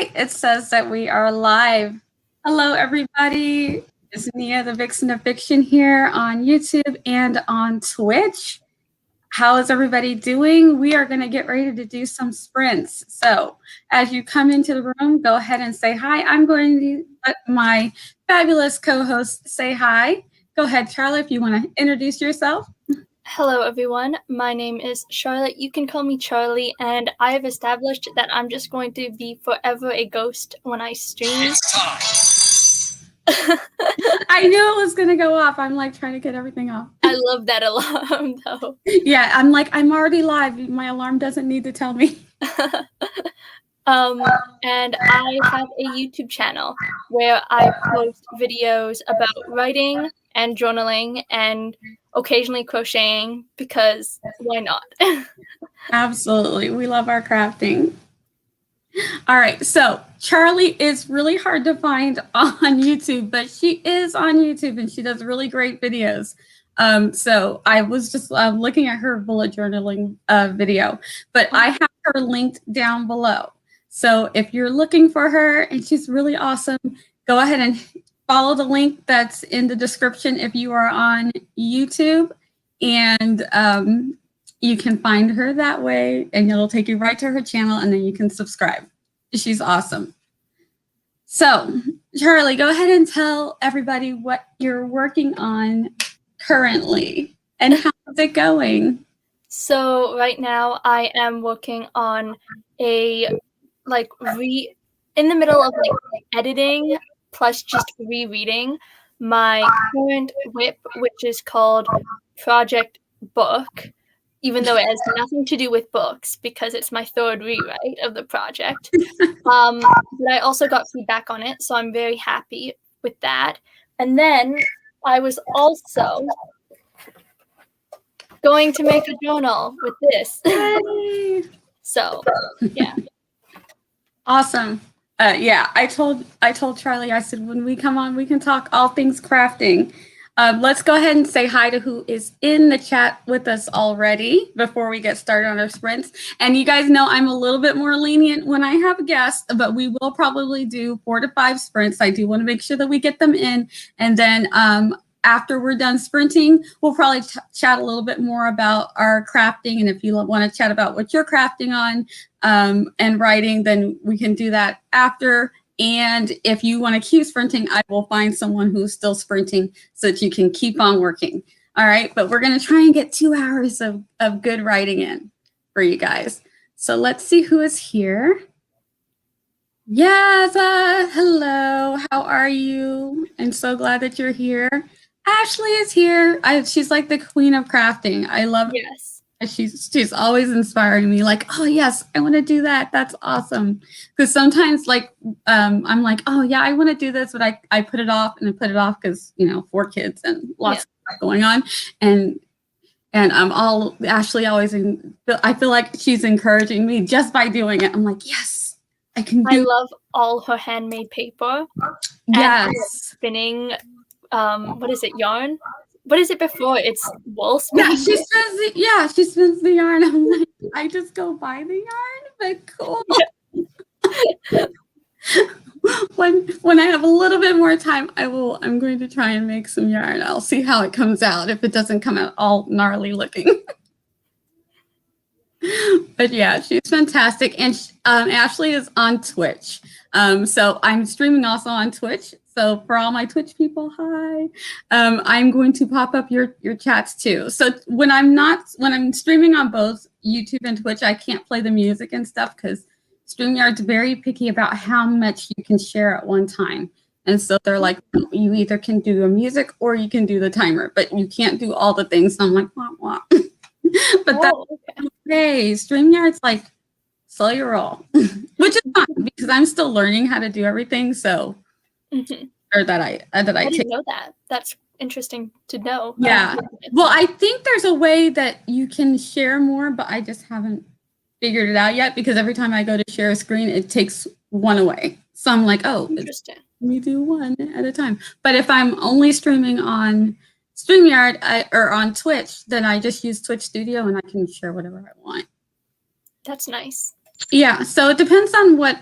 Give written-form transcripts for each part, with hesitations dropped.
right, it says that we are live. Hello, everybody. It's Nia, the Vixen of Fiction, here on YouTube and on Twitch. How is everybody doing? We are going to get ready to do some sprints. So as you come into the room, go ahead and say hi. I'm going to let my fabulous co-host say hi. Go ahead, Charlotte, if you want to introduce yourself. Hello, everyone. My name is Charlotte. You can call me Charlie, and I have established that I'm just going to be forever a ghost when I stream. It's time. I knew it was going to go off. I'm like trying to get everything off. I love that alarm, though. Yeah, I'm like, I'm already live. My alarm doesn't need to tell me. And I have a YouTube channel where I post videos about writing and journaling and occasionally crocheting, because why not? Absolutely. We love our crafting. All right. So Charlie is really hard to find on YouTube, but she is on YouTube and she does really great videos. So I was just looking at her bullet journaling video, but I have her linked down below. So if you're looking for her and she's really awesome, go ahead and follow the link that's in the description if you are on YouTube, and you can find her that way and it'll take you right to her channel and then you can subscribe. She's awesome. So Charlie, go ahead and tell everybody what you're working on currently and how's it going? So right now I am working on in the middle of editing plus just rereading my current WIP, which is called Project Book, even though it has nothing to do with books because it's my third rewrite of the project. But I also got feedback on it, so I'm very happy with that. And then I was also going to make a journal with this. So, yeah. Awesome. Yeah, I told Charlie, I said, when we come on, we can talk all things crafting. Let's go ahead and say hi to who is in the chat with us already before we get started on our sprints. And you guys know I'm a little bit more lenient when I have guests, but we will probably do 4 to 5 sprints. I do want to make sure that we get them in. And then after we're done sprinting, we'll probably chat a little bit more about our crafting. And if you want to chat about what you're crafting on and writing, then we can do that after. And if you want to keep sprinting, I will find someone who's still sprinting so that you can keep on working. All right. But we're going to try and get 2 hours of good writing in for you guys. So let's see who is here. Yes. Hello. How are you? I'm so glad that you're here. Ashley is here. She's like the queen of crafting. I love it. Yes. She's always inspiring me, like, oh yes, I want to do that. That's awesome. Because sometimes I'm like, oh yeah, I want to do this, but I put it off and I put it off because 4 kids and lots of stuff going on. And Ashley always, I feel like she's encouraging me just by doing it. I'm like, yes, I can do it. I love all her handmade paper. Yes. And spinning, what is it, yarn? What is it before? It's wool Yeah, spinning. she spins the yarn. I'm like, I just go buy the yarn, but cool. When I have a little bit more time, I'm going to try and make some yarn. I'll see how it comes out, if it doesn't come out all gnarly looking. But yeah, she's fantastic. And Ashley is on Twitch. So I'm streaming also on Twitch. So for all my Twitch people, hi. I'm going to pop up your chats too. So when I'm streaming on both YouTube and Twitch, I can't play the music and stuff because StreamYard's very picky about how much you can share at one time. And so they're like, you either can do the music or you can do the timer, but you can't do all the things. So I'm like, wah, wah. But that's okay. StreamYard's like, slow your roll, which is fine because I'm still learning how to do everything. So. Or that I didn't know that. That's interesting to know. Yeah. Well, I think there's a way that you can share more, but I just haven't figured it out yet because every time I go to share a screen, it takes one away. So I'm like, oh, interesting. You do one at a time. But if I'm only streaming on StreamYard or on Twitch, then I just use Twitch Studio and I can share whatever I want. That's nice. Yeah. So it depends on what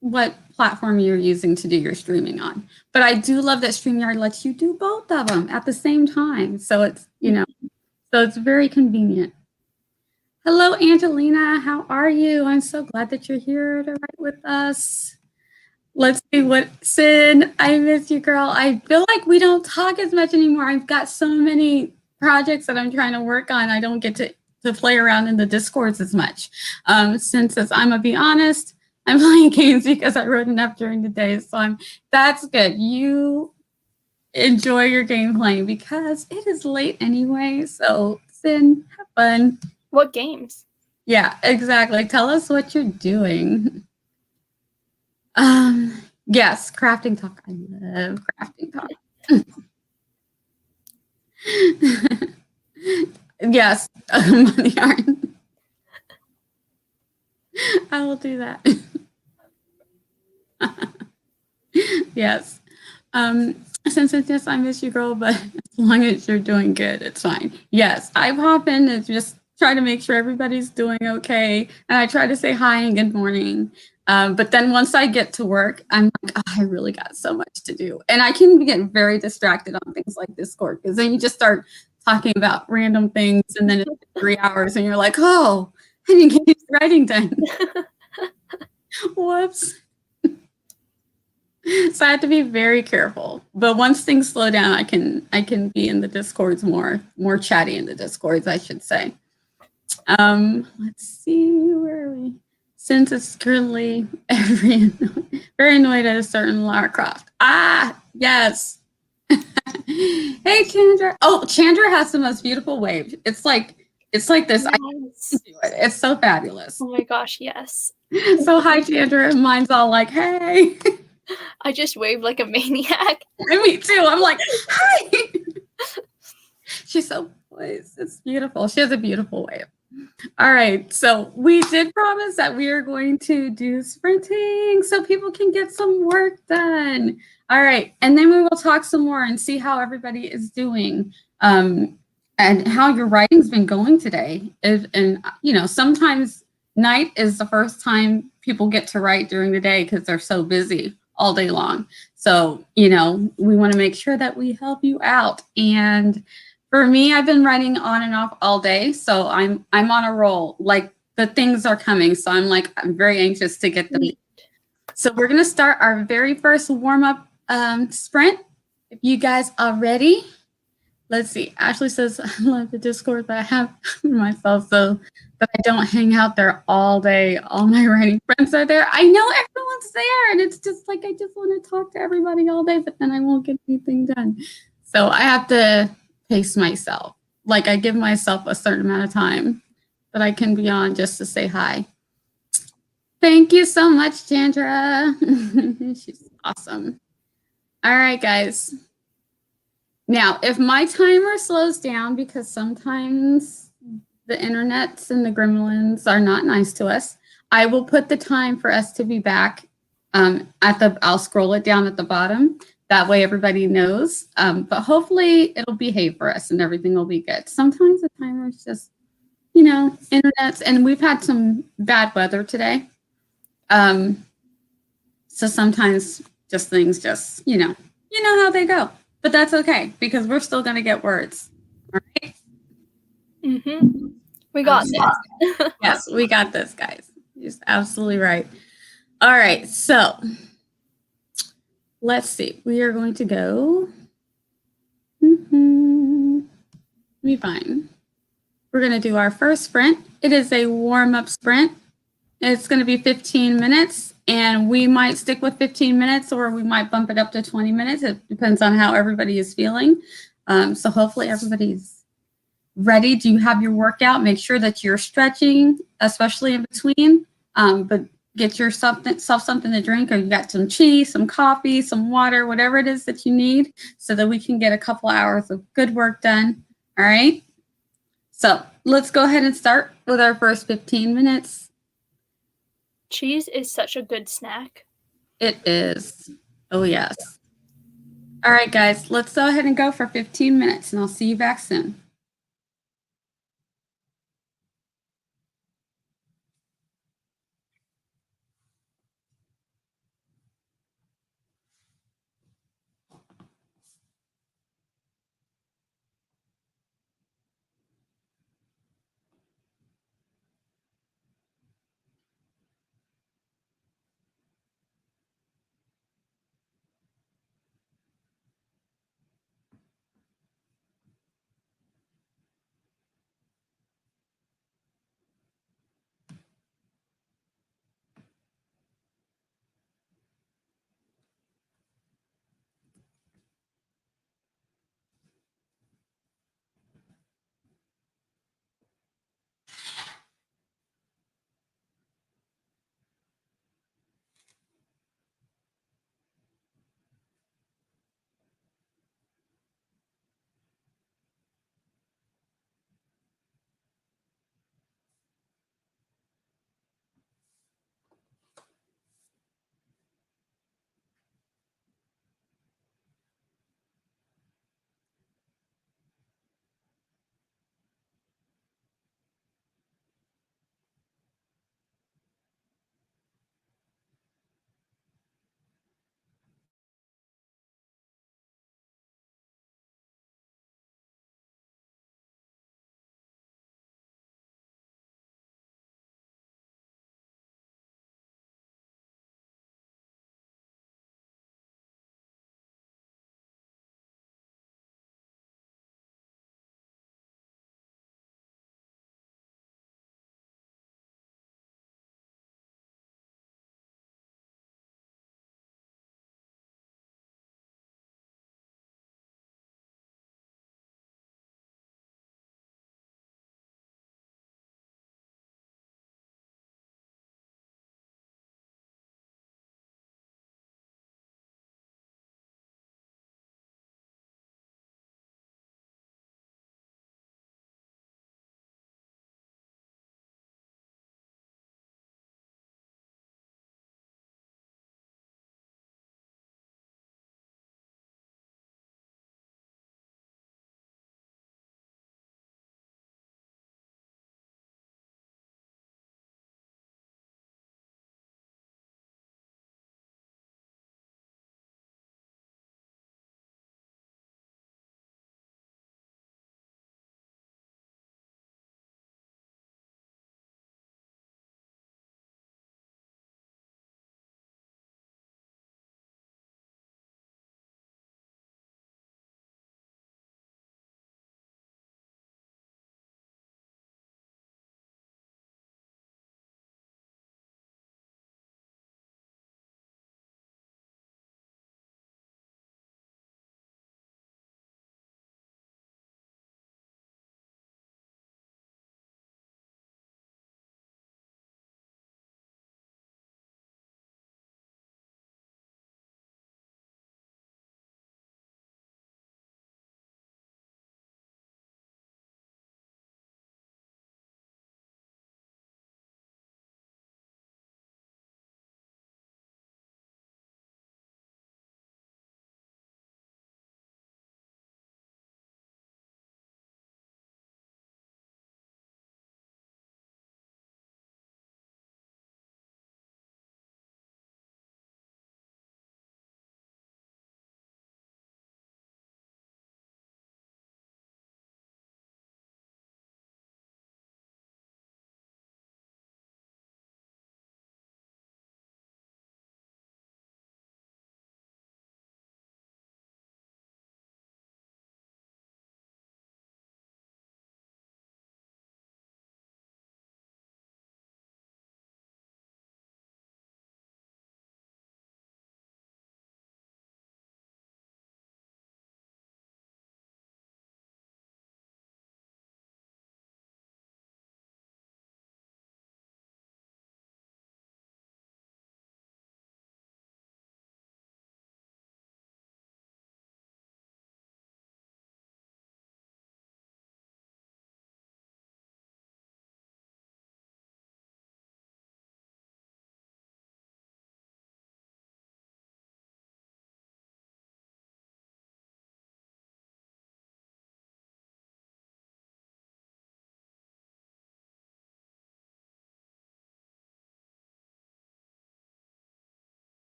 what platform you're using to do your streaming on. But I do love that StreamYard lets you do both of them at the same time. So it's, so it's very convenient. Hello, Angelina. How are you? I'm so glad that you're here to write with us. Let's see what, Sin, I miss you, girl. I feel like we don't talk as much anymore. I've got so many projects that I'm trying to work on. I don't get to play around in the Discords as much. Sin says, I'm gonna be honest, I'm playing games because I wrote enough during the day. So that's good. You enjoy your game playing because it is late anyway. So Sin, have fun. What games? Yeah, exactly. Tell us what you're doing. Yes, crafting talk. I love crafting talk. Yes, money yarn. I will do that. Yes. Since it's just I miss you, girl, but as long as you're doing good, it's fine. Yes, I pop in and just try to make sure everybody's doing okay, and I try to say hi and good morning. But then once I get to work, I'm like, oh, I really got so much to do, and I can get very distracted on things like Discord because then you just start talking about random things, and then it's 3 hours, and you're like, oh, I didn't get this writing done. Whoops. So I have to be very careful. But once things slow down, I can be in the Discords more chatty in the Discords, I should say. Let's see, where are we? Since it's currently very annoyed at a certain Lara Croft. Ah, yes. Hey, Chandra. Oh, Chandra has the most beautiful wave. It's like this. Yes. I can do it. It's so fabulous. Oh my gosh, yes. So hi, Chandra. Mine's all like, hey. I just waved like a maniac. Me too. I'm like, hi. She's so poised. It's beautiful. She has a beautiful wave. All right. So we did promise that we are going to do sprinting so people can get some work done. All right. And then we will talk some more and see how everybody is doing and how your writing's been going today. And, sometimes night is the first time people get to write during the day because they're so busy all day long. So, we want to make sure that we help you out. And for me, I've been writing on and off all day. So I'm on a roll. Like the things are coming. So I'm very anxious to get them. So we're going to start our very first warm-up sprint. If you guys are ready, let's see. Ashley says, I love the Discord, but I have myself so that I don't hang out there all day. All my writing friends are there. I know everyone's there, and it's just like I just want to talk to everybody all day, but then I won't get anything done. So I have to pace myself. Like I give myself a certain amount of time that I can be on just to say hi. Thank you so much, Chandra. She's awesome. All right, guys. Now, if my timer slows down because sometimes the internets and the gremlins are not nice to us, I will put the time for us to be back I'll scroll it down at the bottom. That way everybody knows. But hopefully it'll behave for us and everything will be good. Sometimes the timer's just, internets, and we've had some bad weather today. So sometimes just things just, you know how they go. But that's okay because we're still going to get words. All right? Mm-hmm. We got this. Yes, we got this, guys. You're absolutely right. All right, so let's see. We are going to go. Be fine. We're going to do our first sprint. It is a warm-up sprint. It's going to be 15 minutes, and we might stick with 15 minutes or we might bump it up to 20 minutes. It depends on how everybody is feeling. So hopefully everybody's ready. Do you have your workout? Make sure that you're stretching, especially in between, but get yourself something to drink, or you got some tea, some coffee, some water, whatever it is that you need so that we can get a couple hours of good work done. All right. So let's go ahead and start with our first 15 minutes. Cheese is such a good snack. It is. Oh, yes. All right, guys, let's go ahead and go for 15 minutes, and I'll see you back soon.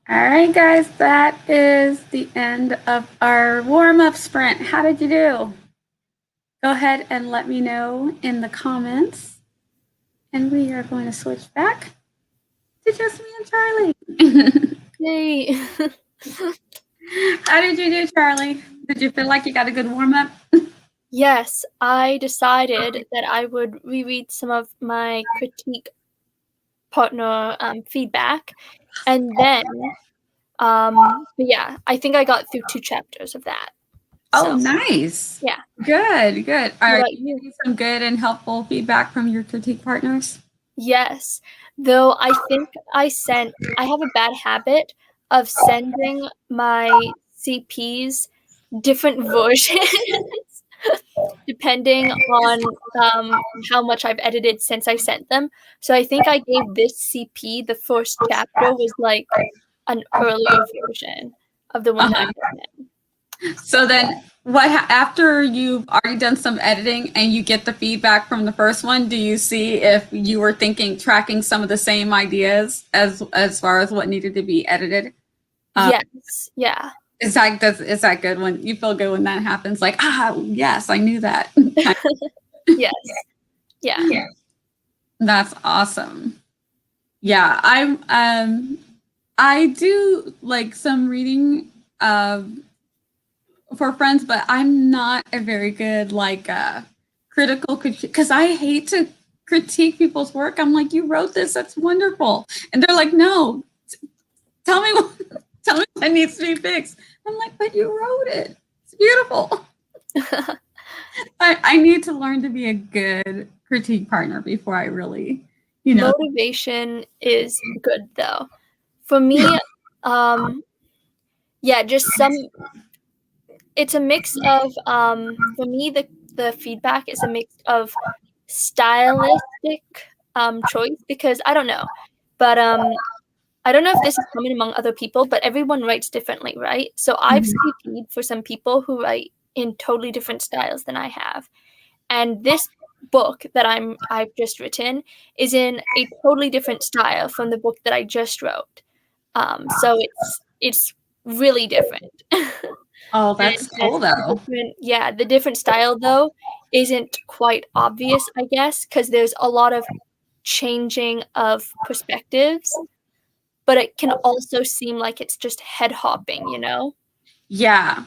All right, guys, that is the end of our warm-up sprint. How did you do? Go ahead and let me know in the comments. And we are going to switch back to just me and Charlie. Yay. How did you do, Charlie? Did you feel like you got a good warm-up? Yes, I decided that I would reread some of my critique partner feedback, and then yeah, I think I got through 2 chapters of that. Oh, nice. Yeah. Good. Are What you getting some good and helpful feedback from your critique partners? Yes, though I think I have a bad habit of sending my CPs different versions depending on how much I've edited since I sent them. So I think I gave this CP, the first chapter was like an earlier version of the one that I sent. So then after you've already done some editing and you get the feedback from the first one, do you see if you were tracking some of the same ideas as far as what needed to be edited? Yes. Yeah. Is that good when you feel good when that happens? Like, yes, I knew that. Yes. Yeah. That's awesome. Yeah, I do like some reading for friends, but I'm not a very good critical because I hate to critique people's work. I'm like, you wrote this, that's wonderful, and they're like, no, tell me what needs to be fixed. I'm like, but you wrote it. It's beautiful. I need to learn to be a good critique partner before I really, Motivation is good though. For me, yeah, just it's a mix of for me the feedback is a mix of stylistic choice, because I don't know, but I don't know if this is common among other people, but everyone writes differently, right? So I've CP'd for some people who write in totally different styles than I have, and this book that I've just written is in a totally different style from the book that I just wrote. So it's really different. Oh, that's cool though. The different style though isn't quite obvious, I guess, because there's a lot of changing of perspectives, but it can also seem like it's just head hopping, you know? Yeah.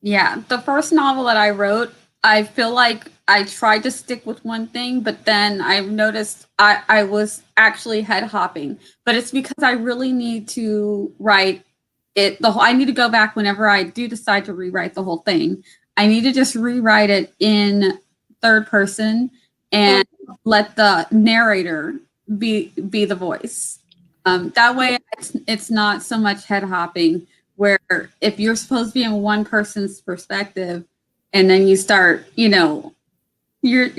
The first novel that I wrote, I feel like I tried to stick with one thing, but then I've noticed I was actually head hopping. But it's because I really need to write it. I need to go back whenever I do decide to rewrite the whole thing. I need to just rewrite it in third person and let the narrator be the voice. That way, it's not so much head hopping. Where if you're supposed to be in one person's perspective, and then you start, but you're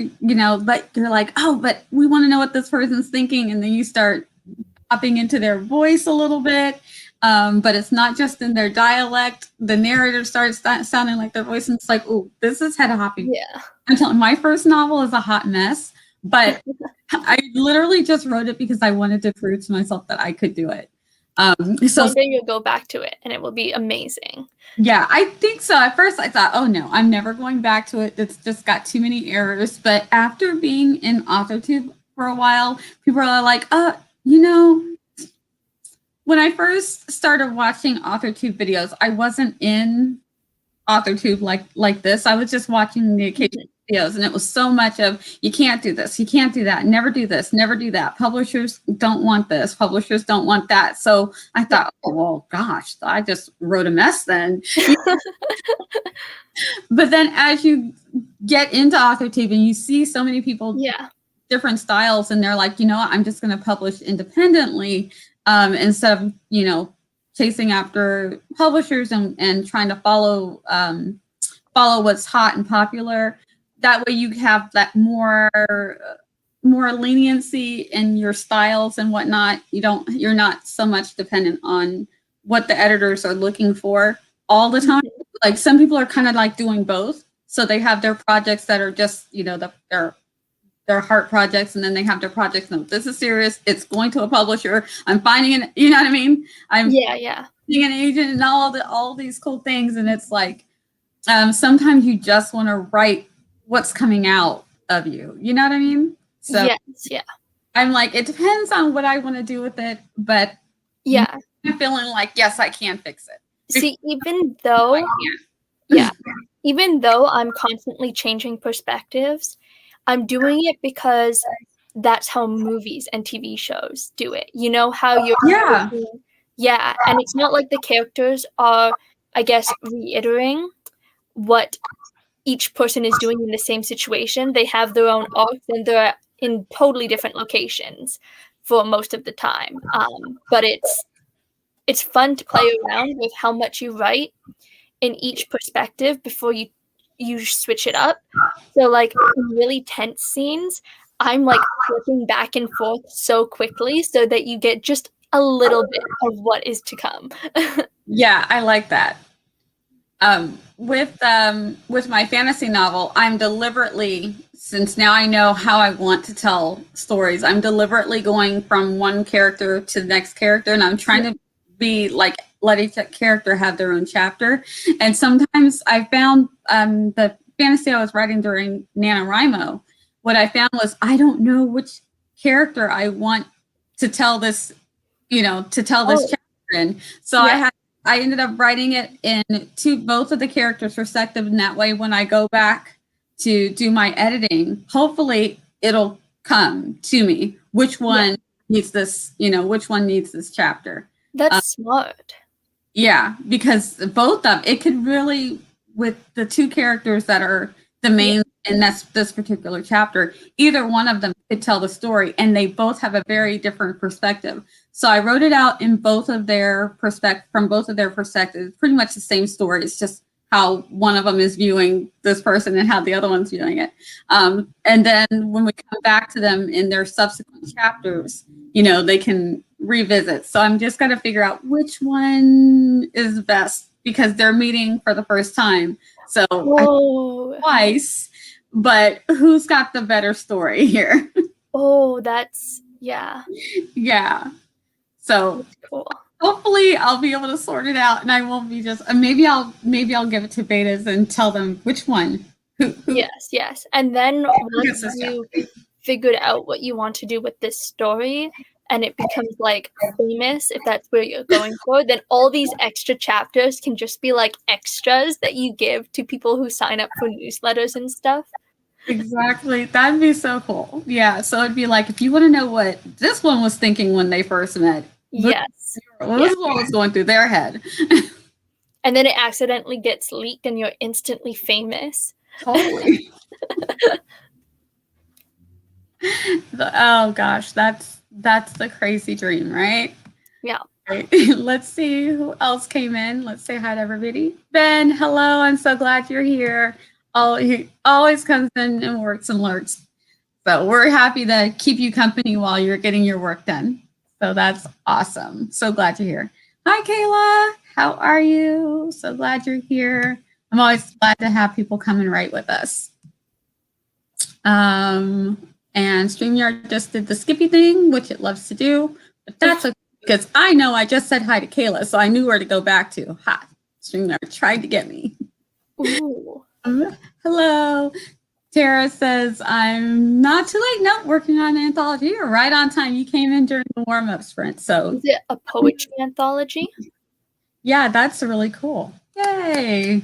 like, oh, but we want to know what this person's thinking, and then you start hopping into their voice a little bit. But it's not just in their dialect. The narrator starts sounding like their voice, and it's like, oh, this is head hopping. Yeah. I'm telling you, my first novel is a hot mess, but I literally just wrote it because I wanted to prove to myself that I could do it. So one day you'll go back to it and it will be amazing. Yeah, I think so. At first I thought, oh no, I'm never going back to it. It's just got too many errors. But after being in AuthorTube for a while, people are like, when I first started watching AuthorTube videos, I wasn't in AuthorTube like this. I was just watching the occasional videos, and it was so much of, you can't do this, you can't do that, never do this, never do that. Publishers don't want this, publishers don't want that. So I thought, oh, well, gosh, I just wrote a mess then. But then as you get into AuthorTube and you see so many people, different styles, and they're like, I'm just going to publish independently instead of, chasing after publishers and trying to follow what's hot and popular. That way you have that more leniency in your styles and whatnot. You're not so much dependent on what the editors are looking for all the time. Like some people are kind of like doing both. So they have their projects that are just, they're their heart projects, and then they have their projects. No, this is serious. It's going to a publisher. I'm finding it. You know what I mean? I'm being an agent and all these cool things. And it's like, sometimes you just want to write what's coming out of you. You know what I mean? So I'm like, it depends on what I want to do with it, but I'm feeling like, yes, I can fix it. See, even though I'm constantly changing perspectives, I'm doing it because that's how movies and TV shows do it. You know how you're and it's not like the characters are, I guess, reiterating what each person is doing in the same situation. They have their own arcs, and they're in totally different locations for most of the time. But it's fun to play around with how much you write in each perspective before you switch it up. So like in really tense scenes, I'm like flipping back and forth so quickly so that you get just a little bit of what is to come. Yeah, I like that. With my fantasy novel, I'm deliberately, since now I know how I want to tell stories, I'm deliberately going from one character to the next character, and I'm trying to be like, let each character have their own chapter. And sometimes I found the fantasy I was writing during NaNoWriMo, what I found was I don't know which character I want to tell this, chapter in. So I ended up writing it into both of the characters' perspective, and that way when I go back to do my editing, hopefully it'll come to me which one needs this, which one needs this chapter. That's smart. Yeah, because both of it could really, with the two characters that are the main in this particular chapter, either one of them could tell the story, and they both have a very different perspective. So I wrote it out in both of their from both of their perspectives, pretty much the same story. It's just how one of them is viewing this person and how the other one's viewing it. And then when we come back to them in their subsequent chapters, they can revisit. So I'm just going to figure out which one is best, because they're meeting for the first time. So twice, but who's got the better story here? That's yeah. So that's cool. Hopefully I'll be able to sort it out, and I won't be just, maybe I'll give it to betas and tell them which one. Yes. And then once you figured out what you want to do with this story, and it becomes like famous, if that's where you're going for, then all these extra chapters can just be like extras that you give to people who sign up for newsletters and stuff. Exactly. That'd be so cool. Yeah. So it'd be like, if you want to know what this one was thinking when they first met. Yes. This is what was going through their head. And then it accidentally gets leaked and you're instantly famous. Totally. Oh gosh, that's the crazy dream, right? Yeah. Right. Let's see who else came in. Let's say hi to everybody. Ben, hello. I'm so glad you're here. He always comes in and works and lurks. So we're happy to keep you company while you're getting your work done. So that's awesome. So glad you're here. Hi, Kayla. How are you? So glad you're here. I'm always glad to have people come and write with us. And StreamYard just did the Skippy thing, which it loves to do. But that's okay, because I know I just said hi to Kayla, so I knew where to go back to. Hi, StreamYard tried to get me. Ooh. Hello. Tara says, I'm not too late. No, working on an anthology. You're right on time. You came in during the warm-up sprint. So is it a poetry anthology? Yeah, that's really cool. Yay.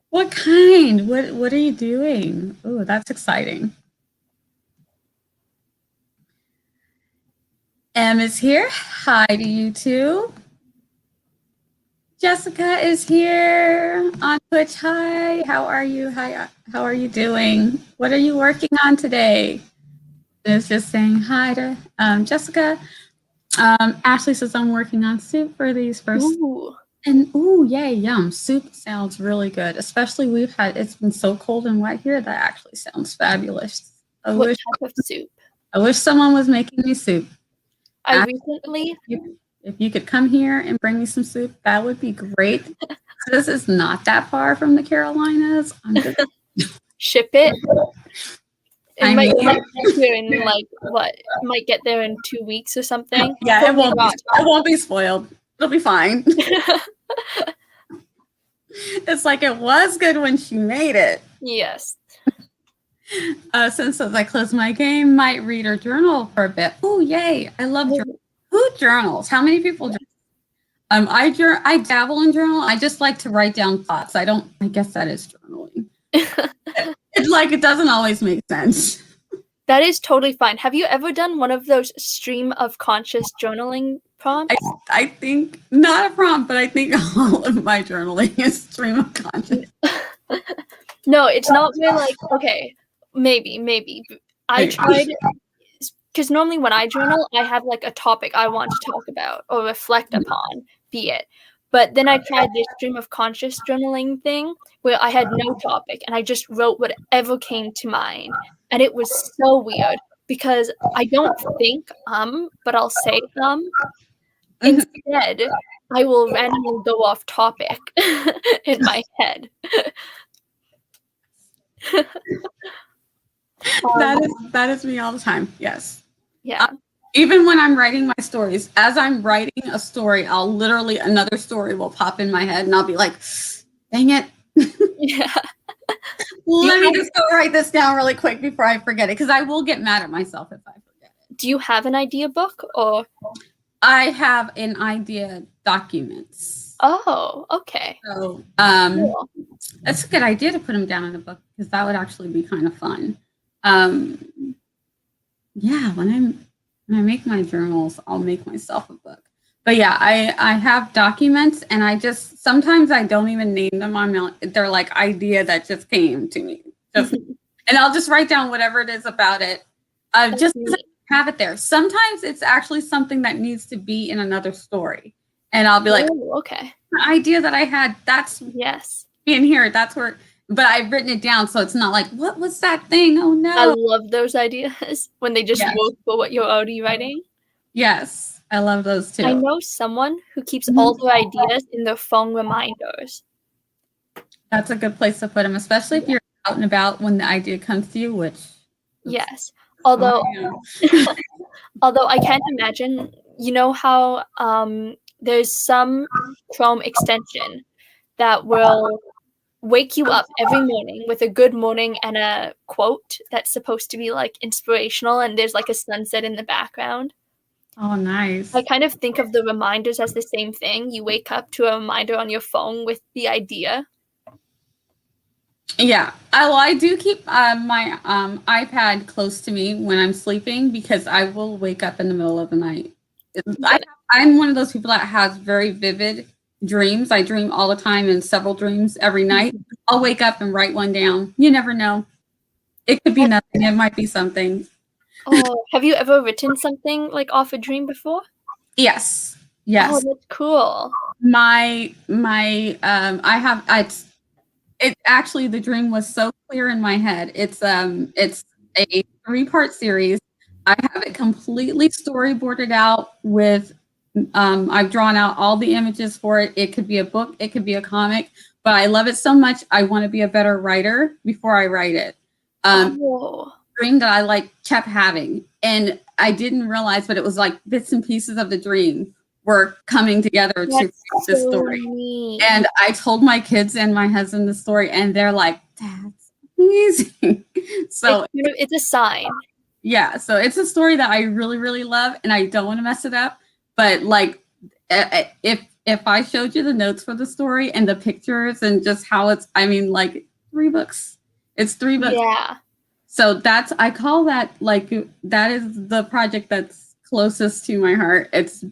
What kind? What are you doing? Oh, that's exciting. Em is here. Hi to you too. Jessica is here on Twitch. Hi, how are you? Hi, how are you doing? What are you working on today? It's just saying hi to Jessica. Ashley says, I'm working on soup for these first. Ooh. And ooh, yay, yum. Soup sounds really good. Especially it's been so cold and wet here. That actually sounds fabulous. What type of soup? I wish someone was making me soup. I recently... If you could come here and bring me some soup, that would be great. This is not that far from the Carolinas. I'm good. Ship it. It might get here in like what? It might get there in 2 weeks or something. Yeah, it won't be spoiled. It'll be fine. It's like it was good when she made it. Yes. Since as I close my game, might read or journal for a bit. Oh, yay! I love journal. Who journals? How many people journal? I dabble in journal. I just like to write down thoughts. I guess that is journaling. It's like it doesn't always make sense. That is totally fine. Have you ever done one of those stream of conscious journaling prompts? I think not a prompt, but I think all of my journaling is stream of conscious. No, it's not really like, okay, maybe. I tried, because normally when I journal, I have like a topic I want to talk about or reflect upon, be it. But then I tried this stream of conscious journaling thing where I had no topic and I just wrote whatever came to mind. And it was so weird because I don't think but I'll say Instead, I will randomly go off topic in my head. That is me all the time. Yes. Yeah. Even when I'm writing my stories, as I'm writing a story, another story will pop in my head and I'll be like, dang it. Yeah. Let me just go write this down really quick before I forget it, because I will get mad at myself if I forget it. Do you have an idea book or? I have an idea documents. Oh, okay. So Cool. That's a good idea to put them down in a book, because that would actually be kind of fun. Yeah, when I make my journals, I'll make myself a book. But yeah, I have documents, and sometimes I don't even name them. They're like idea that just came to me. And I'll just write down whatever it is about it. Just have it there. Sometimes it's actually something that needs to be in another story. And I'll be like, okay. The idea that I had, that's in here. That's where, but I've written it down. So it's not like, what was that thing? Oh no. I love those ideas when they just work for what you're already writing. Yes. I love those too. I know someone who keeps all their ideas in their phone reminders. That's a good place to put them, especially if you're out and about when the idea comes to you, which. Yes. Although I can't imagine, you know how there's some Chrome extension that will wake you up every morning with a good morning and a quote that's supposed to be like inspirational, and there's like a sunset in the background. Oh, nice. I kind of think of the reminders as the same thing. You wake up to a reminder on your phone with the idea. Yeah. I do keep my iPad close to me when I'm sleeping, because I will wake up in the middle of the night. I'm one of those people that has very vivid dreams. I dream all the time, in several dreams every night. I'll wake up and write one down. You never know. It could be nothing. It might be something. Oh, have you ever written something like off a dream before? Yes. Oh, that's cool. It actually, the dream was so clear in my head. It's a 3-part series. I have it completely storyboarded out with, I've drawn out all the images for it. It could be a book, it could be a comic, but I love it so much. I want to be a better writer before I write it. Dream that I kept having, and I didn't realize, but it was like bits and pieces of the dream were coming together to create this story. Neat. And I told my kids and my husband the story, and they're like, that's amazing. So it's a sign. Yeah, so it's a story that I really, really love, and I don't want to mess it up. But if I showed you the notes for the story and the pictures and just how it's, 3 books. It's 3 books. Yeah. So I call that, that is the project that's closest to my heart. It's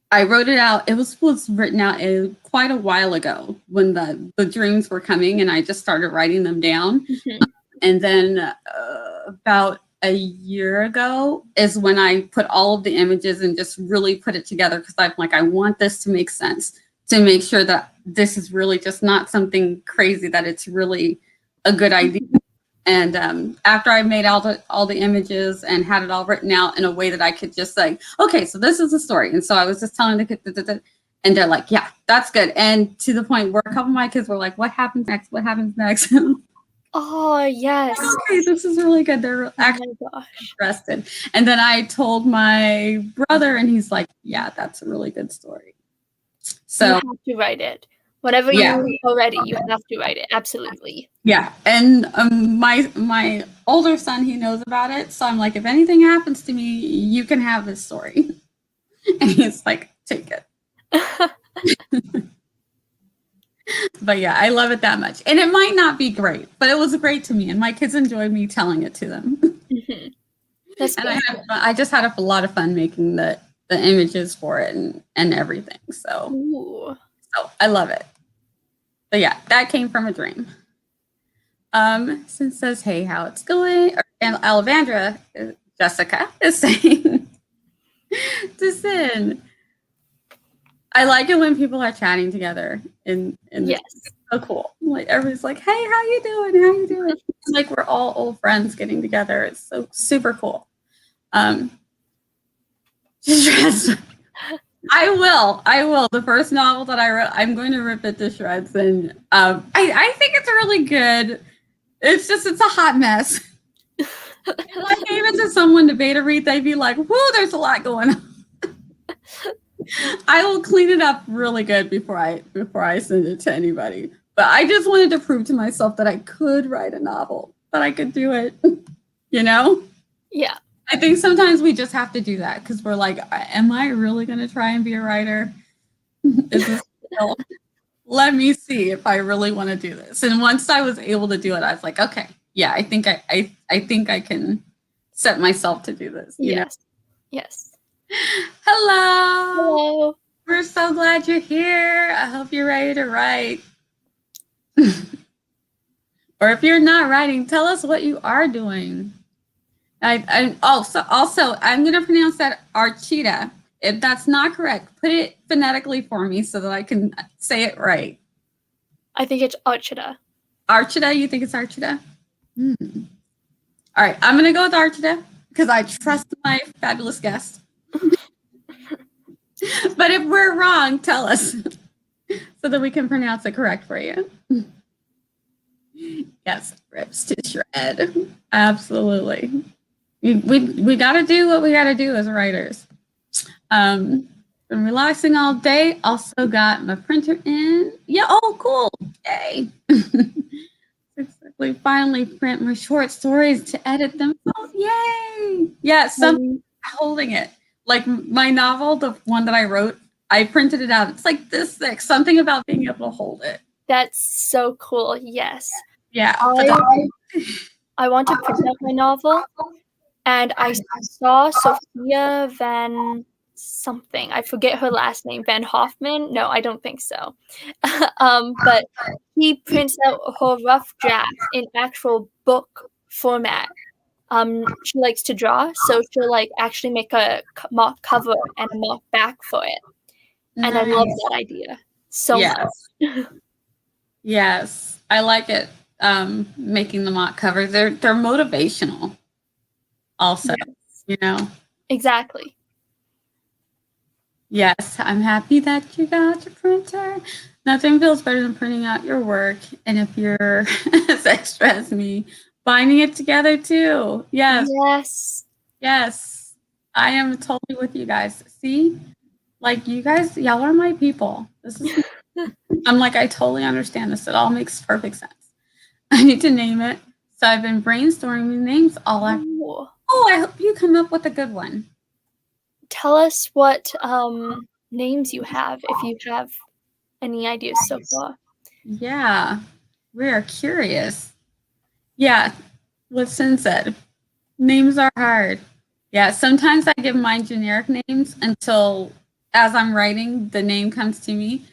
I wrote it out. It was written out quite a while ago when the dreams were coming, and I just started writing them down. Mm-hmm. And then about a year ago is when I put all of the images and just really put it together, because I'm like, I want this to make sense, to make sure that this is really just not something crazy, that it's really a good idea. And after I made all the images and had it all written out in a way that I could just say, okay, so this is the story. And so I was just telling the kids, and they're like, yeah, that's good. And to the point where a couple of my kids were like, what happens next? What happens next? Oh, yes. Okay, this is really good. They're actually Oh my gosh. interested. And then I told my brother, and he's like, yeah, that's a really good story. You So have to write it. Whatever you are ready, you have to write it. Absolutely. yeah, and my older son, he knows about it. So I'm like, if anything happens to me, you can have this story. And he's like, take it. But yeah, I love it that much. And it might not be great, but it was great to me. And my kids enjoyed me telling it to them. Mhm. That's And good. I just had a lot of fun making the images for it and everything. So Ooh. I love it. But yeah, that came from a dream. Since says, hey, how it's going? And Alexandra, Jessica is saying to Sin. I like it when people are chatting together in Yes. It's so cool. Like everybody's like, hey, how you doing? How you doing? It's like we're all old friends getting together. It's so super cool. I will. The first novel that I wrote, I'm going to rip it to shreds. And I think it's really good. It's a hot mess. If I gave it to someone to beta read, they'd be like, whoa, there's a lot going on. I will clean it up really good before I send it to anybody. But I just wanted to prove to myself that I could write a novel, that I could do it. You know? Yeah. I think sometimes we just have to do that because we're like, am I really going to try and be a writer? Is this real? Let me see if I really want to do this. And once I was able to do it, I was like, okay, yeah, I think I think I can set myself to do this. You know? Yes. Hello. Hello. We're so glad you're here. I hope you're ready to write. Or if you're not writing, tell us what you are doing. Also, I'm going to pronounce that Archita. If that's not correct, put it phonetically for me so that I can say it right. I think it's Archita. Archita? You think it's Archita? All right, I'm going to go with Archita because I trust my fabulous guest. But if we're wrong, tell us so that we can pronounce it correct for you. Yes, rips to shred. Absolutely. We got to do what we got to do as writers. Been relaxing all day. Also got my printer in. Yeah. Oh, cool. Yay. Finally print my short stories to edit them. Oh, yay. Yeah. Something holding it. Like my novel, the one that I wrote, I printed it out. It's like this thick. Something about being able to hold it. That's so cool. Yes. Yeah. I want to print out my novel, and I saw Sophia Van something. I forget her last name. Van Hoffman? No, I don't think so. But he prints out her rough draft in actual book format. She likes to draw, so she'll like actually make a mock cover and a mock back for it. And I love that idea so much. Yes, I like it. Making the mock cover, they're motivational. Also, you know. Exactly. Yes, I'm happy that you got your printer. Nothing feels better than printing out your work, and if you're as extra as me, binding it together too. Yes. I am totally with you guys. See, like you guys, y'all are my people. This is. I'm like, I totally understand this. It all makes perfect sense. I need to name it. So I've been brainstorming names all afternoon. Oh, I hope you come up with a good one. Tell us what names you have, if you have any ideas so far. Yeah, we are curious. Yeah, what Sin said. Names are hard. Yeah, sometimes I give mine generic names until, as I'm writing, the name comes to me.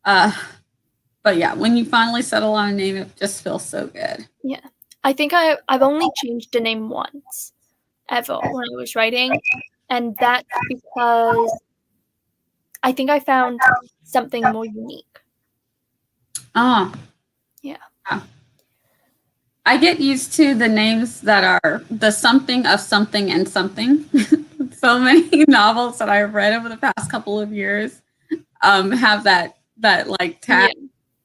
But yeah, when you finally settle on a name, it just feels so good. Yeah, I think I've only changed the name once, ever, when I was writing, and that's because I think I found something more unique. Oh. Yeah. I get used to the names that are the something of something and something. So many novels that I've read over the past couple of years have that like tag,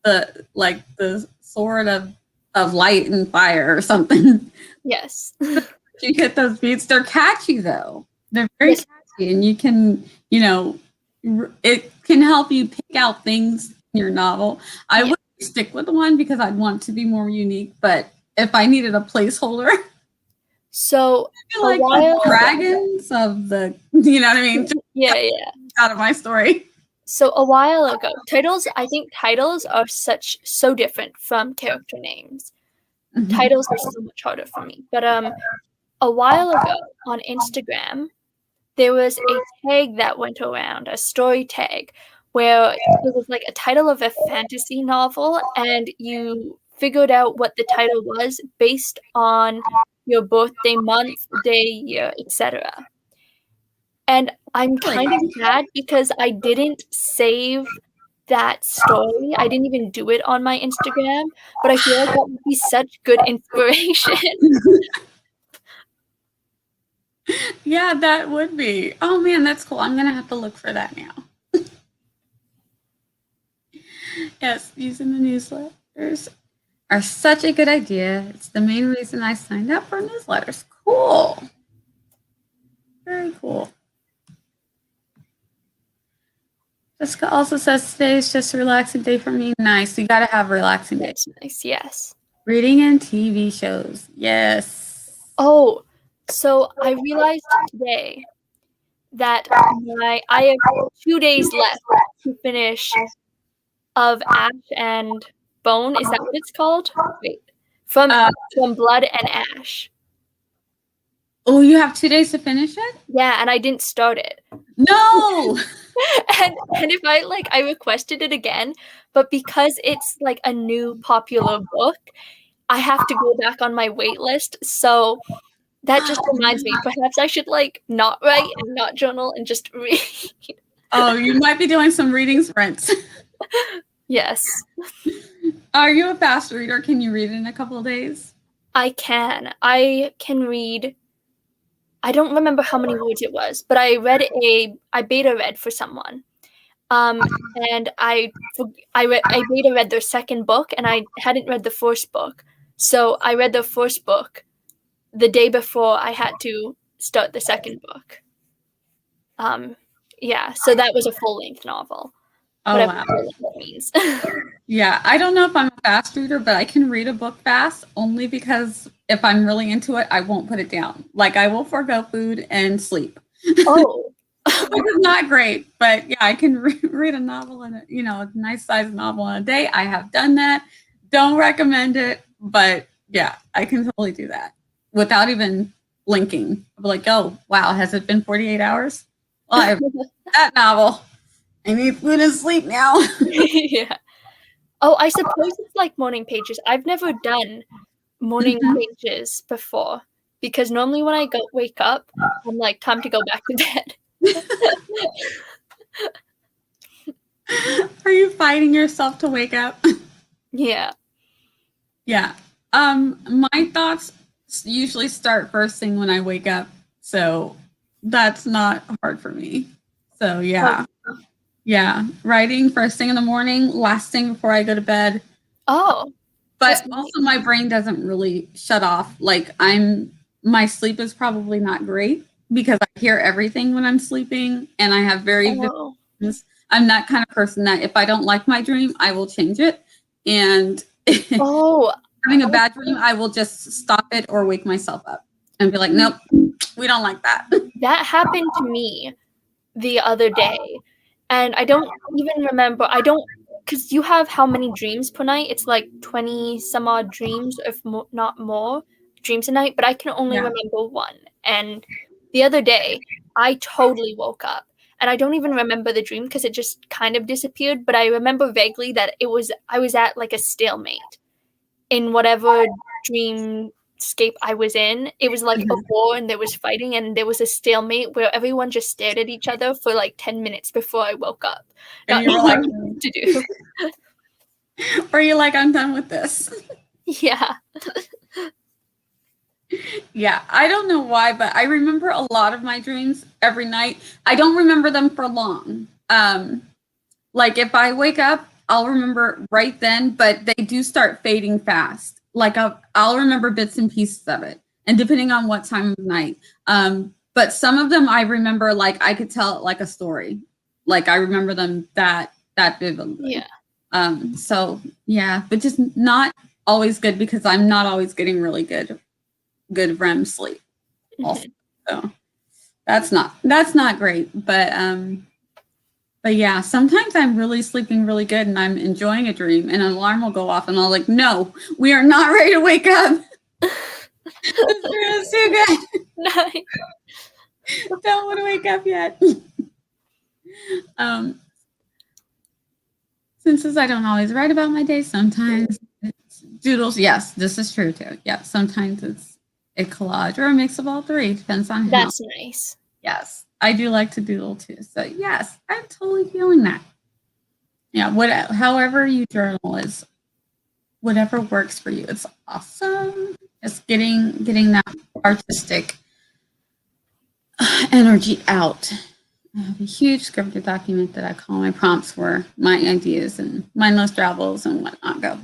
the sword of of light and fire or something. Yes. You get those beats. They're catchy though. They're very Yes. catchy, and you can, it can help you pick out things in your novel. I would stick with one because I'd want to be more unique, but if I needed a placeholder, so like the dragons of the, you know what I mean? Yeah. Out of my story. So a while ago, I think titles are so different from character names. Mm-hmm. Titles are so much harder for me. But a while ago on Instagram, there was a tag that went around, a story tag, where it was like a title of a fantasy novel, and you figured out what the title was based on your birthday month, day, year, etc. And I'm kind of sad because I didn't save that story. I didn't even do it on my Instagram, but I feel like that would be such good inspiration. Yeah, that would be. Oh man, that's cool. I'm gonna have to look for that now. Yes, using the newsletters are such a good idea. It's the main reason I signed up for newsletters. Cool. Very cool. Jessica also says today is just a relaxing day for me. Nice. You got to have a relaxing day. That's nice. Yes. Reading and TV shows. Yes. Oh, so I realized today that I have 2 days left to finish of Ash and Bone. Is that what it's called? Wait. From Blood and Ash. Oh, you have 2 days to finish it? Yeah, and I didn't start it. No. and if I requested it again, but because it's like a new popular book, I have to go back on my wait list. So that just reminds me, perhaps I should not write and not journal and just read. Oh, you might be doing some reading sprints. Yes. Are you a fast reader? Can you read in a couple of days? I can. I can read. I don't remember how many words it was, but I beta read for someone. And I beta read their second book, and I hadn't read the first book. So I read the first book the day before I had to start the second book. Yeah, so that was a full-length novel. Oh, whatever wow. that means. Yeah, I don't know if I'm a fast reader, but I can read a book fast only because if I'm really into it, I won't put it down. Like I will forego food and sleep. Oh. Which is not great, but yeah, I can read a novel in a nice sized novel in a day. I have done that. Don't recommend it, but yeah, I can totally do that without even blinking. I'll be like, oh, wow, has it been 48 hours? Well, I have that novel. I need food and sleep now. Yeah. Oh, I suppose it's like morning pages. I've never done morning pages before because normally when I wake up, I'm like, time to go back to bed. Are you fighting yourself to wake up? Yeah. Yeah. My thoughts usually start first thing when I wake up, so that's not hard for me. So yeah. Yeah, writing first thing in the morning, last thing before I go to bed. Oh. But also my brain doesn't really shut off. Like my sleep is probably not great because I hear everything when I'm sleeping and I have very vivid dreams. I'm that kind of person that if I don't like my dream, I will change it. And having a bad dream, I will just stop it or wake myself up and be like, nope, we don't like that. That happened to me the other day. And I don't even remember. Because you have how many dreams per night? It's like 20 some odd dreams, if not more dreams a night. But I can only remember one. And the other day, I totally woke up. And I don't even remember the dream because it just kind of disappeared. But I remember vaguely that I was at like a stalemate in whatever dreamscape I was in. It was like a war and there was fighting and there was a stalemate where everyone just stared at each other for like 10 minutes before I woke up. And you were like, what to do. Or you're like, I'm done with this. Yeah. Yeah, I don't know why, but I remember a lot of my dreams every night. I don't remember them for long. Like if I wake up, I'll remember right then, but they do start fading fast. like I'll remember bits and pieces of it, and depending on what time of night. But some of them I remember, like I could tell it like a story, like I remember them that vividly. Yeah. So yeah, but just not always good because I'm not always getting really good REM sleep. Also, so that's not great. But yeah, sometimes I'm really sleeping really good and I'm enjoying a dream, and an alarm will go off, and I'll like, no, we are not ready to wake up. This dream is too good. Nice. Don't want to wake up yet. Since I don't always write about my day, sometimes it's doodles. Yes, this is true too. Yeah, sometimes it's a collage or a mix of all three. Depends on how. That's nice. Yes, I do like to doodle too. So yes, I'm totally feeling that. Yeah, however you journal is whatever works for you. It's awesome. It's getting that artistic energy out. I have a huge scripted document that I call my prompts where my ideas and mindless travels and whatnot go.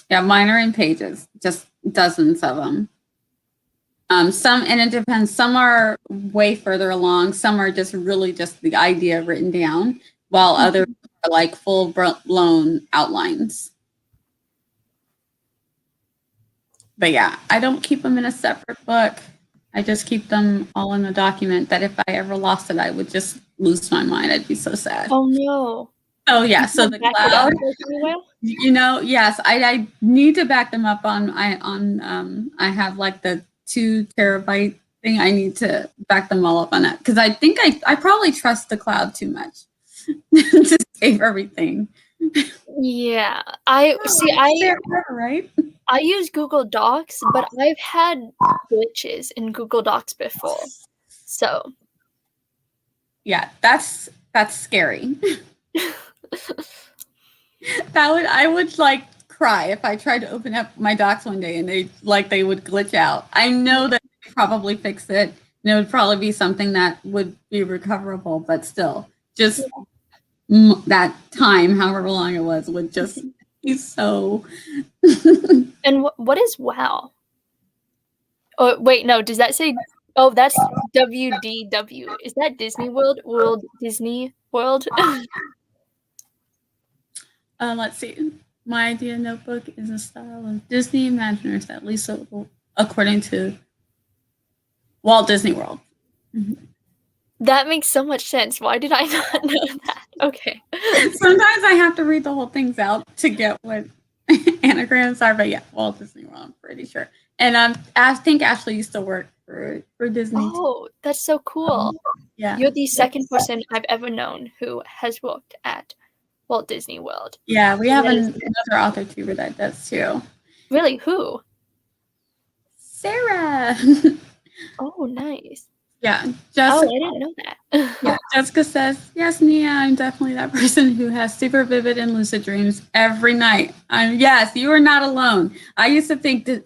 Yeah, mine are in pages, just dozens of them. Some, and it depends, some are way further along. Some are just really just the idea written down, while others are like full blown outlines. But yeah, I don't keep them in a separate book. I just keep them all in a document that if I ever lost it, I would just lose my mind. I'd be so sad. Oh no. Oh yeah, so the cloud, you know, yes, I need to back them up on I have like the 2 terabyte thing. I need to back them all up on that because I think I probably trust the cloud too much to save everything. Yeah, I use Google Docs, but I've had glitches in Google Docs before. So yeah, that's scary. I would like cry if I tried to open up my docs one day and they would glitch out. I know that they probably fix it. And it would probably be something that would be recoverable, but still, just that time, however long it was, would just be so. And what is WOW? Oh wait, no. Does that say? Oh, that's WDW. Is that Disney World? Disney World. Let's see. My idea notebook is a style of Disney Imagineers, at least according to Walt Disney World. That makes so much sense. Why did I not know that? Okay. Sometimes I have to read the whole things out to get what anagrams are, but yeah, Walt Disney World, I'm pretty sure. And I think Ashley used to work for Disney. Oh, that's so cool. Yeah. You're the second person I've ever known who has worked at Walt Disney World. Yeah, we have another author tuber that does too. Really? Who? Sarah. Oh, nice. Yeah. I didn't know that. Yeah, Jessica says, yes, Nia, I'm definitely that person who has super vivid and lucid dreams every night. Yes, you are not alone. I used to think that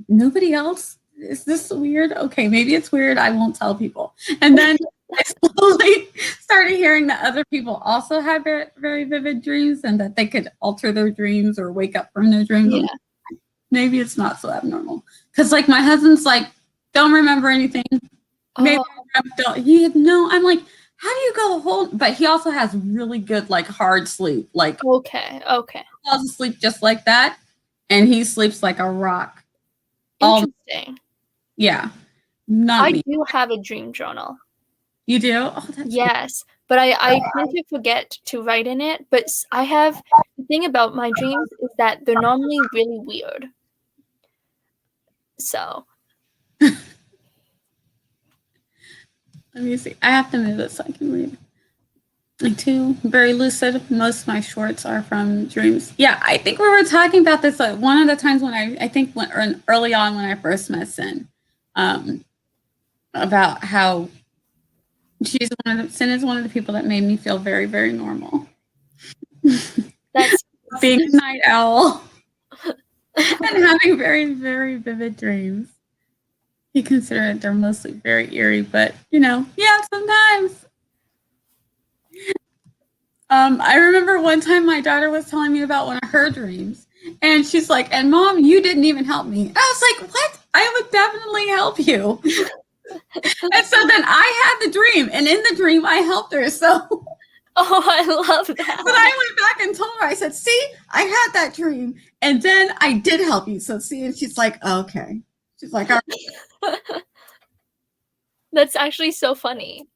nobody else, is this weird? Okay, maybe it's weird. I won't tell people. And then I slowly started hearing that other people also have very, very vivid dreams and that they could alter their dreams or wake up from their dreams. Yeah. Maybe it's not so abnormal. Because like my husband's like, don't remember anything. Maybe I'm like, how do you go whole? But he also has really good like hard sleep. Like okay. He falls asleep just like that, and he sleeps like a rock. Interesting. Yeah. I do have a dream journal. You do? Oh, yes, but I tend to forget to write in it. But the thing about my dreams is that they're normally really weird. So. Let me see. I have to move it so I can read. Me too. Very lucid. Most of my shorts are from dreams. Yeah, I think we were talking about this one of the times when early on when I first met Sin, about how Sin is one of the people that made me feel very, very normal. That's being a night owl and having very, very vivid dreams. He considered they're mostly very eerie, but yeah, sometimes. I remember one time my daughter was telling me about one of her dreams, And she's like, and Mom, you didn't even help me. And I was like, what? I would definitely help you. And so then I had the dream, and in the dream, I helped her. So, Oh, I love that. but I went back and told her, I said, see, I had that dream, and then I did help you. So, see, and she's like, okay. She's like, all right. That's actually so funny.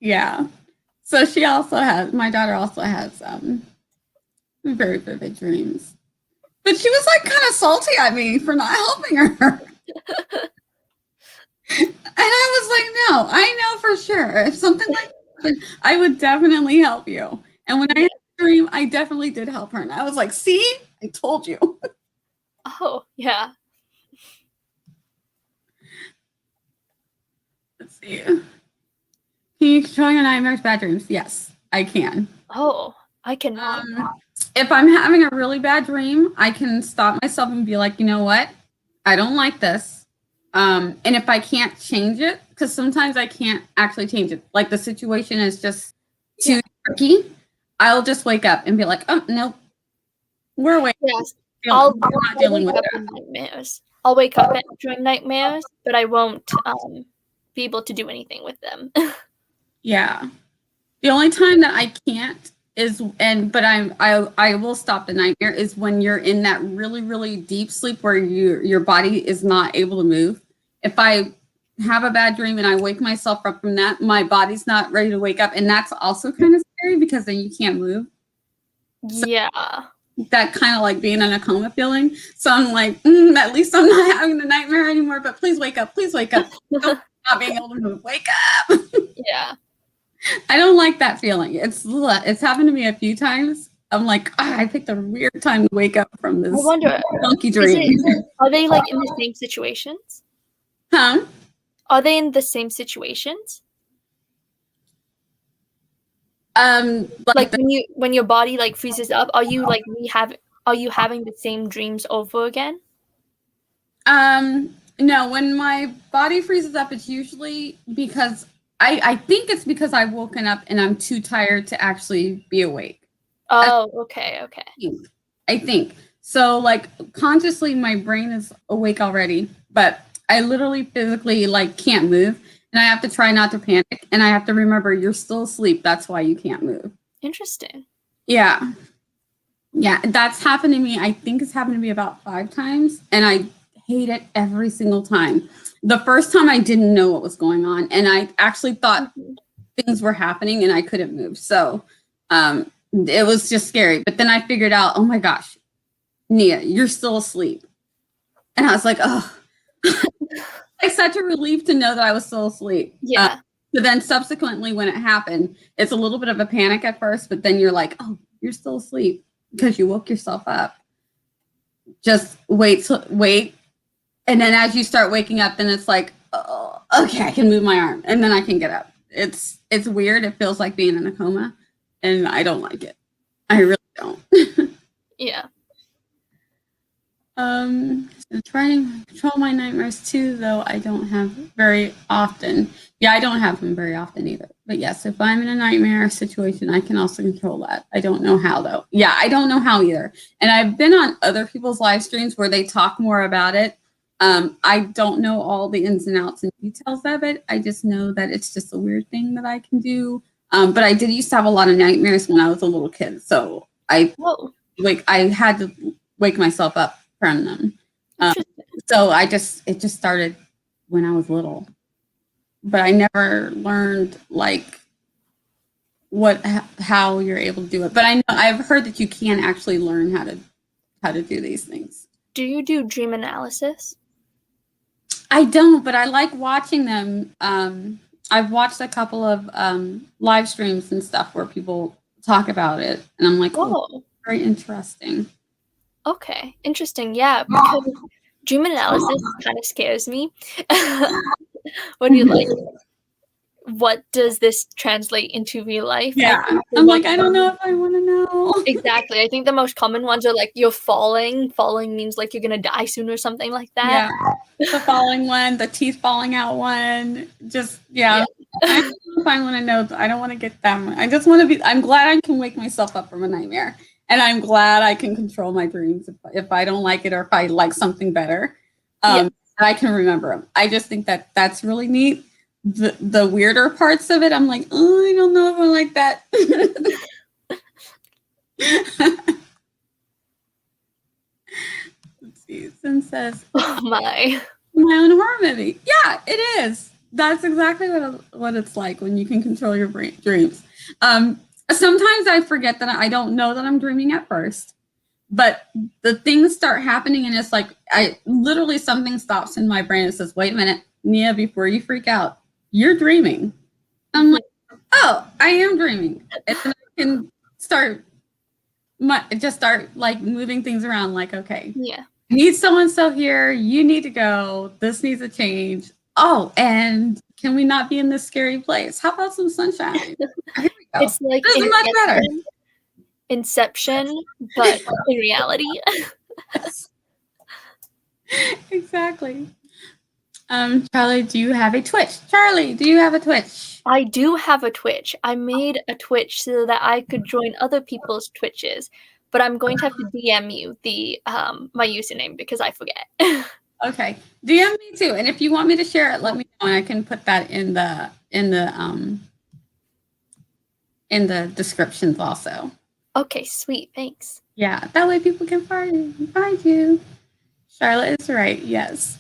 Yeah. So she also has, my daughter also has very vivid dreams. But she was like kind of salty at me for not helping her. And I was like, no, I know for sure. If something like that, I would definitely help you. And when I had a dream, I definitely did help her. And I was like, see, I told you. Oh, yeah. Let's see. Can you control your nightmares, bad dreams? Yes, I can. Oh, I cannot. If I'm having a really bad dream, I can stop myself and be like, you know what? I don't like this. And if I can't change it, because sometimes I can't actually change it, like the situation is just too tricky, I'll just wake up and be like, oh, nope, we're awake. Yes, We're not dealing with that. Nightmares. I'll wake up during nightmares, but I won't be able to do anything with them. Yeah. The only time that I can't is, but I will stop the nightmare is when you're in that really, really deep sleep where your body is not able to move. If I have a bad dream and I wake myself up from that, my body's not ready to wake up. And that's also kind of scary because then you can't move. So yeah. That kind of like being in a coma feeling. So I'm like, at least I'm not having the nightmare anymore, but please wake up. Please wake up. Not being able to move. Wake up. Yeah. I don't like that feeling. It's happened to me a few times. I'm like, I picked a weird time to wake up from this funky dream. Are they like in the same situations? Huh? Are they in the same situations? Like when your body like freezes up, are you like having the same dreams over again? No, when my body freezes up, it's usually because I think it's because I've woken up and I'm too tired to actually be awake. Oh, okay. I think. So like consciously my brain is awake already, but I literally physically like can't move and I have to try not to panic and I have to remember you're still asleep. That's why you can't move. Interesting. Yeah. Yeah, that's happened to me. I think it's happened to me about 5 times and I hate it every single time. The first time I didn't know what was going on and I actually thought things were happening and I couldn't move. So it was just scary. But then I figured out, oh my gosh, Nia, you're still asleep. And I was like, oh, it's such a relief to know that I was still asleep. Yeah. So then subsequently when it happened, it's a little bit of a panic at first, but then you're like, oh, you're still asleep because you woke yourself up. Just wait. And then as you start waking up, then it's like, oh, okay, I can move my arm and then I can get up. It's weird. It feels like being in a coma and I don't like it. I really don't. Yeah. So trying to control my nightmares too, though I don't have very often. Yeah, I don't have them very often either. But yes, if I'm in a nightmare situation, I can also control that. I don't know how though. Yeah, I don't know how either. And I've been on other people's live streams where they talk more about it. I don't know all the ins and outs and details of it. I just know that it's just a weird thing that I can do. But I did used to have a lot of nightmares when I was a little kid. So I had to wake myself up from them. So it just started when I was little. But I never learned like how you're able to do it. But I know I've heard that you can actually learn how to do these things. Do you do dream analysis? I don't, but I like watching them. I've watched a couple of live streams and stuff where people talk about it, and I'm like, oh, very interesting. Okay, interesting. Yeah, because dream analysis kind of scares me. When you like, what does this translate into real life? Yeah, I'm like, I don't know if I want to know. Exactly. I think the most common ones are like you're falling. Falling means like you're gonna die soon or something like that. Yeah, the falling one, the teeth falling out one. Just I don't know if I want to know. I don't want to get them. I just want to be. I'm glad I can wake myself up from a nightmare. And I'm glad I can control my dreams if I don't like it or if I like something better. Yeah. I can remember them. I just think that that's really neat. The weirder parts of it, I'm like, oh, I don't know if I like that. Let's see. Sin says, Oh my. my own horror movie. Yeah, it is. That's exactly what it's like when you can control your dreams. Sometimes I forget that I don't know that I'm dreaming at first, but the things start happening and it's like I literally something stops in my brain and says, "Wait a minute, Nia, before you freak out, you're dreaming." I'm like, "Oh, I am dreaming," and then I can start like moving things around. Like, okay, Yeah. need so and so here. You need to go. This needs a change. Oh, and can we not be in this scary place? How about some sunshine? Here we go. It's like This is much better. Inception, but in reality. Exactly. Charlie, do you have a Twitch? Charlie, do you have a Twitch? I do have a Twitch. I made a Twitch so that I could join other people's Twitches, but I'm going to have to DM you the my username because I forget. Okay, DM me too, and if you want me to share it, let me know, and I can put that in the descriptions also. Okay, sweet, thanks. Yeah, that way people can find you. Charlotte is right. Yes,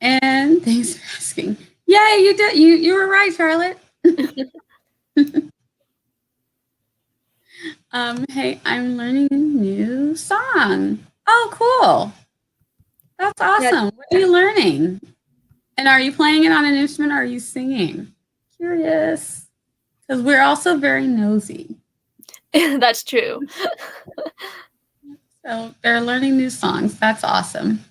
and thanks for asking. Yeah, you did. You were right, Charlotte. Hey, I'm learning a new song. Oh, cool. That's awesome. What are you learning? And are you playing it on an instrument or are you singing? Curious. Because we're also very nosy. That's true. So they're learning new songs. That's awesome.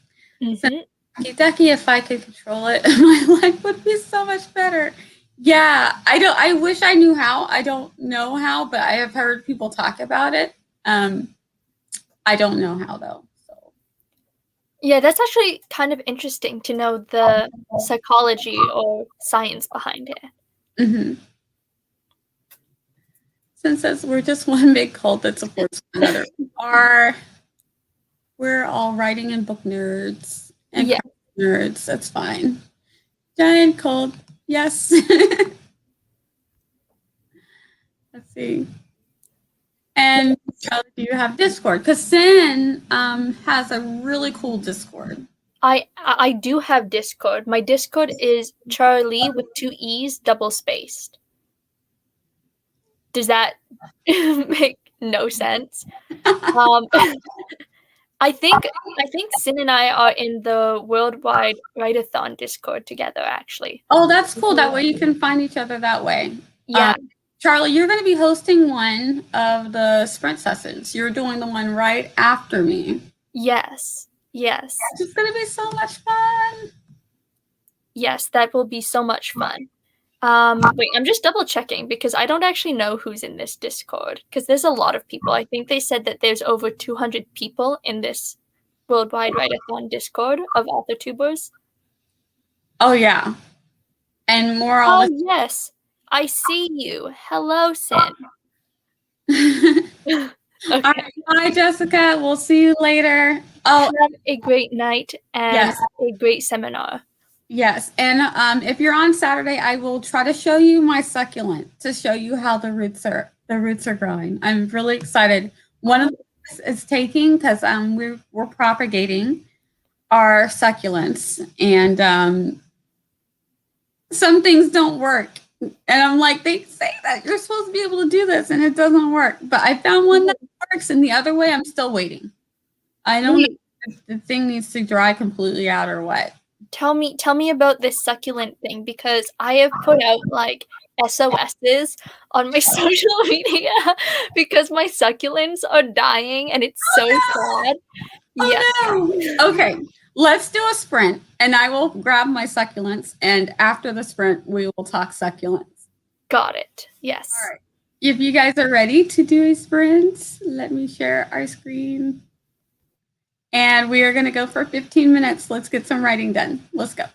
Mm-hmm. So, Ducky, if I could control it, my life would be so much better. Yeah, I wish I knew how. I don't know how, but I have heard people talk about it. I don't know how though. So. Yeah, that's actually kind of interesting to know the psychology or science behind it. Mm-hmm. Since we're just one big cult that supports one another, we're all writing and book nerds and nerds. That's fine. Giant cult, yes. Let's see. And do you have Discord? Because Sin has a really cool Discord. I do have Discord. My Discord is Charlie with 2 E's double spaced. Does that make no sense? I think Sin and I are in the Worldwide Write-a-thon Discord together, actually. Oh, that's cool. That way you can find each other that way. Yeah. Charlie, you're going to be hosting one of the sprint sessions. You're doing the one right after me. Yes. Yes. It's going to be so much fun. Yes, that will be so much fun. Wait, I'm just double checking because I don't actually know who's in this Discord because there's a lot of people. I think they said that there's over 200 people in this Worldwide Write-a-thon Discord of author tubers. Oh, yeah. And more all yes. I see you. Hello, Sin. Okay. Bye, Jessica. We'll see you later. Oh, have a great night and a great seminar. Yes, and if you're on Saturday, I will try to show you my succulent to show you how the roots are growing. I'm really excited. One of them is taking because we're propagating our succulents, and some things don't work. And I'm like, they say that you're supposed to be able to do this, and it doesn't work. But I found one that works, and the other way, I'm still waiting. I don't know if the thing needs to dry completely out or what. Tell me about this succulent thing because I have put out like SOSs on my social media because my succulents are dying and it's so sad. No. Okay, let's do a sprint and I will grab my succulents and after the sprint we will talk succulents. Got it. Yes. All right. If you guys are ready to do a sprint, let me share our screen. And we are going to go for 15 minutes. Let's get some writing done. Let's go.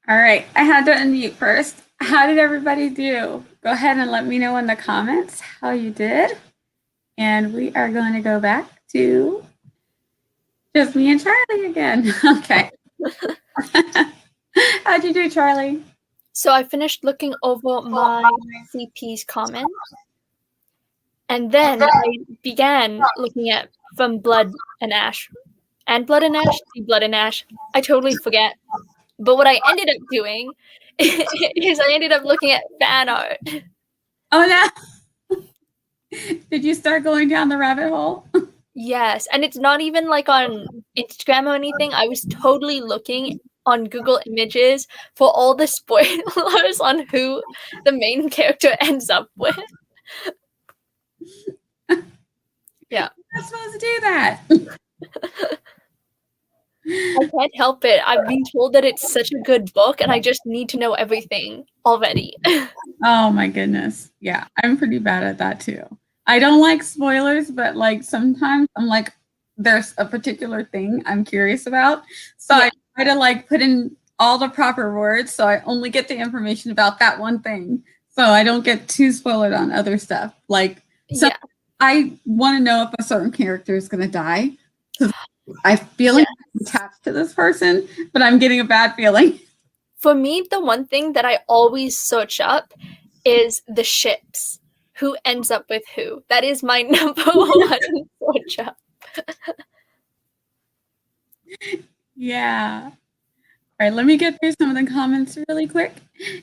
All right, I had to unmute first. How did everybody do? Go ahead and let me know in the comments how you did. And we are going to go back to just me and Charlie again. Okay. How'd you do, Charlie? So I finished looking over my CP's comments, and then I began looking at From Blood and Ash. And Blood and Ash, Blood and Ash. I totally forget. But what I ended up doing is I ended up looking at fan art. Oh, no. Did you start going down the rabbit hole? Yes, and it's not even like on Instagram or anything. I was totally looking on Google Images for all the spoilers on who the main character ends up with. Yeah. You're not supposed to do that. I can't help it. I've been told that it's such a good book, and I just need to know everything already. Oh, my goodness. Yeah, I'm pretty bad at that, too. I don't like spoilers, but like sometimes I'm like, there's a particular thing I'm curious about. So yeah. I try to like put in all the proper words so I only get the information about that one thing. So I don't get too spoiled on other stuff. Like, so yeah. I want to know if a certain character is going to die. I feel like I'm attached to this person, but I'm getting a bad feeling. For me, the one thing that I always search up is the ships. Who ends up with who? That is my number one search up. Yeah. All right, let me get through some of the comments really quick.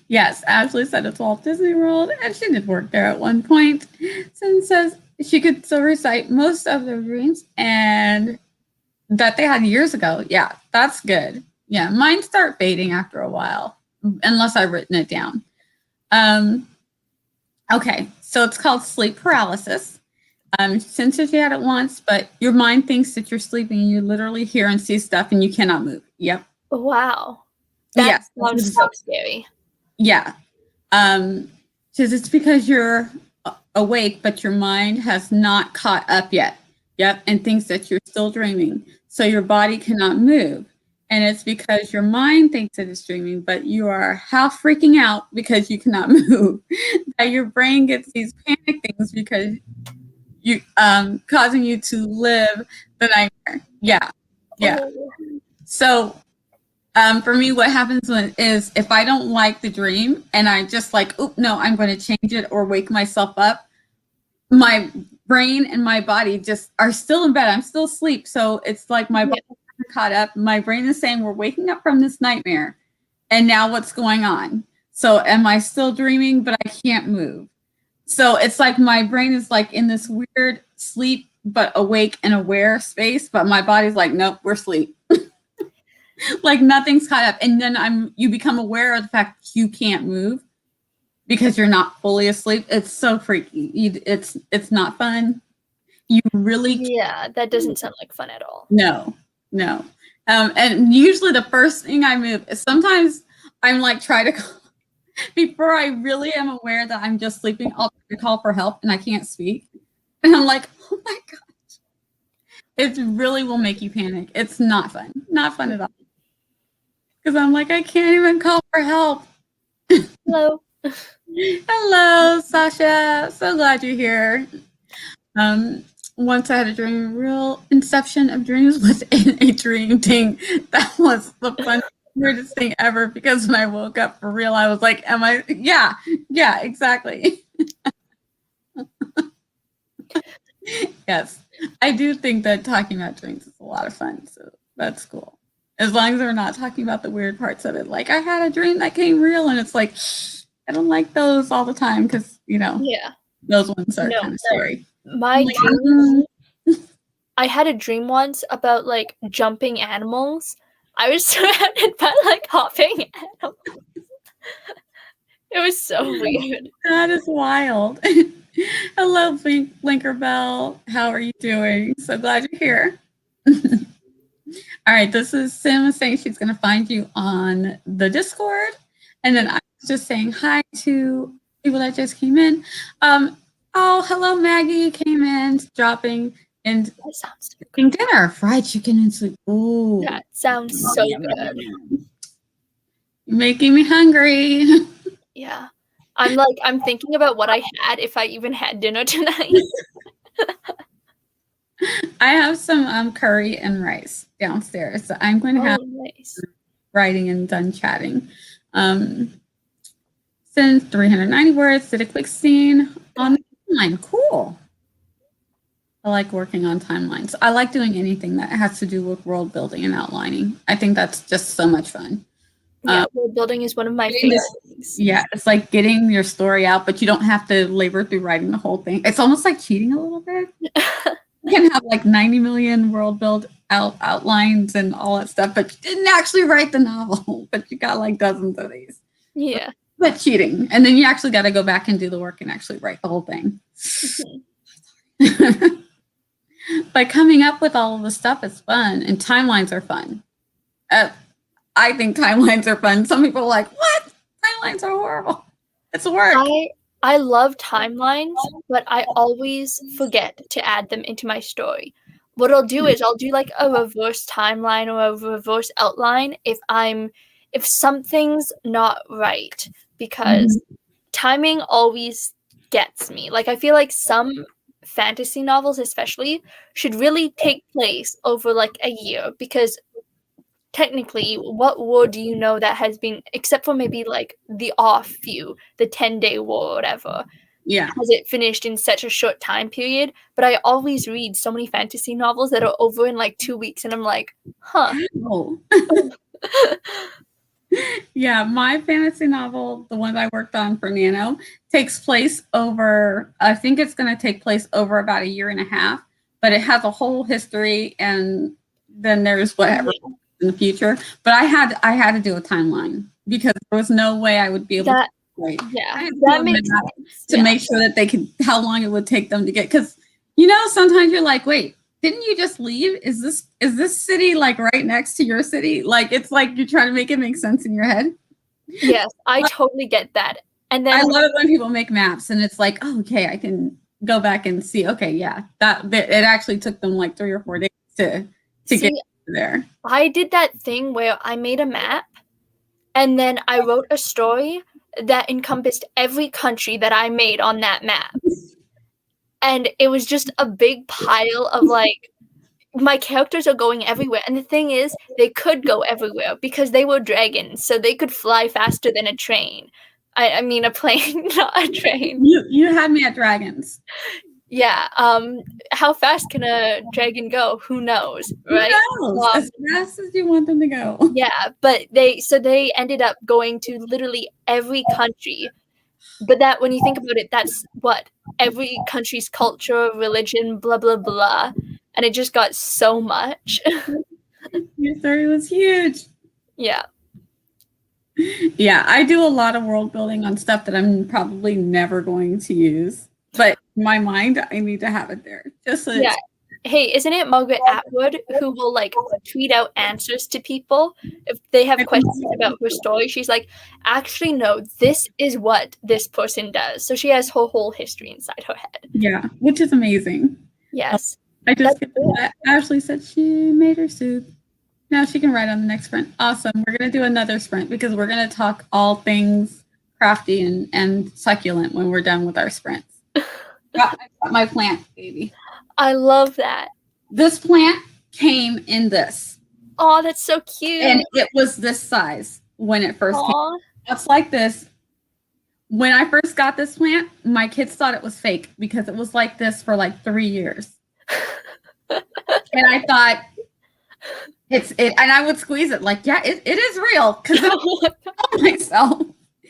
Yes, Ashley said it's Walt Disney World, and she did work there at one point. Sin says she could still recite most of their dreams and that they had years ago. Yeah, that's good. Yeah, mine start fading after a while, unless I've written it down. Okay, so it's called sleep paralysis. Since you had it once, but your mind thinks that you're sleeping and you literally hear and see stuff and you cannot move. Yep. Wow. That sounds so scary. Yeah. Because it's because you're awake, but your mind has not caught up yet. Yep. And thinks that you're still dreaming. So your body cannot move. And it's because your mind thinks that it's dreaming, but you are half freaking out because you cannot move. That your brain gets these panic things because you causing you to live the nightmare. Yeah. Yeah. So for me, what happens is if I don't like the dream and I just like, oh no, I'm going to change it or wake myself up, my brain and my body just are still in bed. I'm still asleep. So it's like my body caught up. My brain is saying we're waking up from this nightmare. And now what's going on? So am I still dreaming, but I can't move? So it's like my brain is like in this weird sleep, but awake and aware space. But my body's like, nope, we're asleep. Like nothing's caught up. And then you become aware of the fact that you can't move because you're not fully asleep. It's so freaky. It's not fun. You really can't. Yeah, that doesn't sound like fun at all. No. And usually the first thing I move is sometimes I'm like try to before I really am aware that I'm just sleeping, I'll call for help and I can't speak. And I'm like, oh my gosh. It really will make you panic. It's not fun. Not fun at all. Because I'm like, I can't even call for help. Hello. Hello, Sasha. So glad you're here. Once I had a dream, real inception of dreams within a dream thing. That was the weirdest thing ever because when I woke up for real, I was like, yeah, exactly. Yes, I do think that talking about dreams is a lot of fun. So that's cool. As long as we're not talking about the weird parts of it. Like I had a dream that came real and it's like, I don't like those all the time because, those ones are kind of scary. My dreams, I had a dream once about like jumping animals. I was surrounded by like hopping animals. It was so weird. That is wild. Hello, Blinkerbell. How are you doing? So glad you're here. All right, this is Sim saying she's going to find you on the Discord. And then I was just saying hi to people that just came in. Oh, hello, Maggie came in, dropping and that sounds so good. Dinner, fried chicken and sweet. Ooh, that sounds so good. Making me hungry. Yeah. I'm thinking about what I had if I even had dinner tonight. I have some curry and rice downstairs. So I'm going to have Nice. writing and done chatting. Send 390 words, did a quick scene on the timeline. Cool. I like working on timelines. I like doing anything that has to do with world building and outlining. I think that's just so much fun. Yeah, world building is one of my favorite things. Yeah, it's like getting your story out, but you don't have to labor through writing the whole thing. It's almost like cheating a little bit. You can have like 90 million world build outlines and all that stuff, but you didn't actually write the novel, but you got like dozens of these. Yeah. But cheating. And then you actually got to go back and do the work and actually write the whole thing. But coming up with all of the stuff is fun, and timelines are fun. I think timelines are fun. Some people are like, what? Timelines are horrible. It's work. I love timelines, but I always forget to add them into my story. What I'll do is I'll do like a reverse timeline or a reverse outline if something's not right, because timing always gets me. Like, I feel like some fantasy novels especially should really take place over like a year, because technically, what war do you know that has been, except for maybe like the off few, the 10-day war or whatever, has it finished in such a short time period? But I always read so many fantasy novels that are over in like 2 weeks, and I'm like, huh. Yeah, my fantasy novel, the one I worked on for Nano, takes place over, I think it's going to take place over about 1.5 years, but it has a whole history, and then there's whatever in the future. But I had to do a timeline because there was no way I would be able to write. Yeah, that makes sense. To make sure that they could, how long it would take them to get, because you know, sometimes you're like, wait, didn't you just leave? Is this city like right next to your city? Like, it's like you're trying to make it make sense in your head. Yes, I totally get that. And then I love it when people make maps and it's like, oh, okay, I can go back and see. Okay, yeah, that it actually took them like 3 or 4 days to get there. I did that thing where I made a map and then I wrote a story that encompassed every country that I made on that map. And it was just a big pile of like, my characters are going everywhere. And the thing is, they could go everywhere because they were dragons, so they could fly faster than a train. I mean, a plane, not a train. You had me at dragons. Yeah. How fast can a dragon go? Who knows, right? Who knows? As fast as you want them to go. Yeah, but they ended up going to literally every country. But that, when you think about it, that's what every country's culture, religion, blah, blah, blah. And it just got so much. Your story was huge. Yeah. Yeah, I do a lot of world building on stuff that I'm probably never going to use. But in my mind, I need to have it there. Just so yeah. Hey, isn't it Margaret Atwood who will like tweet out answers to people if they have questions about her story? She's like, actually, no, this is what this person does. So she has her whole history inside her head. Yeah, which is amazing. Yes. I just get that. Ashley said she made her soup. Now she can write on the next sprint. Awesome. We're going to do another sprint because we're going to talk all things crafty and succulent when we're done with our sprints. I got my plant, baby. I love that. This plant came in this. Oh, that's so cute. And it was this size when it first came. It's like this. When I first got this plant, my kids thought it was fake because it was like this for like 3 years. And I thought and I would squeeze it like, yeah, it is real, because I told myself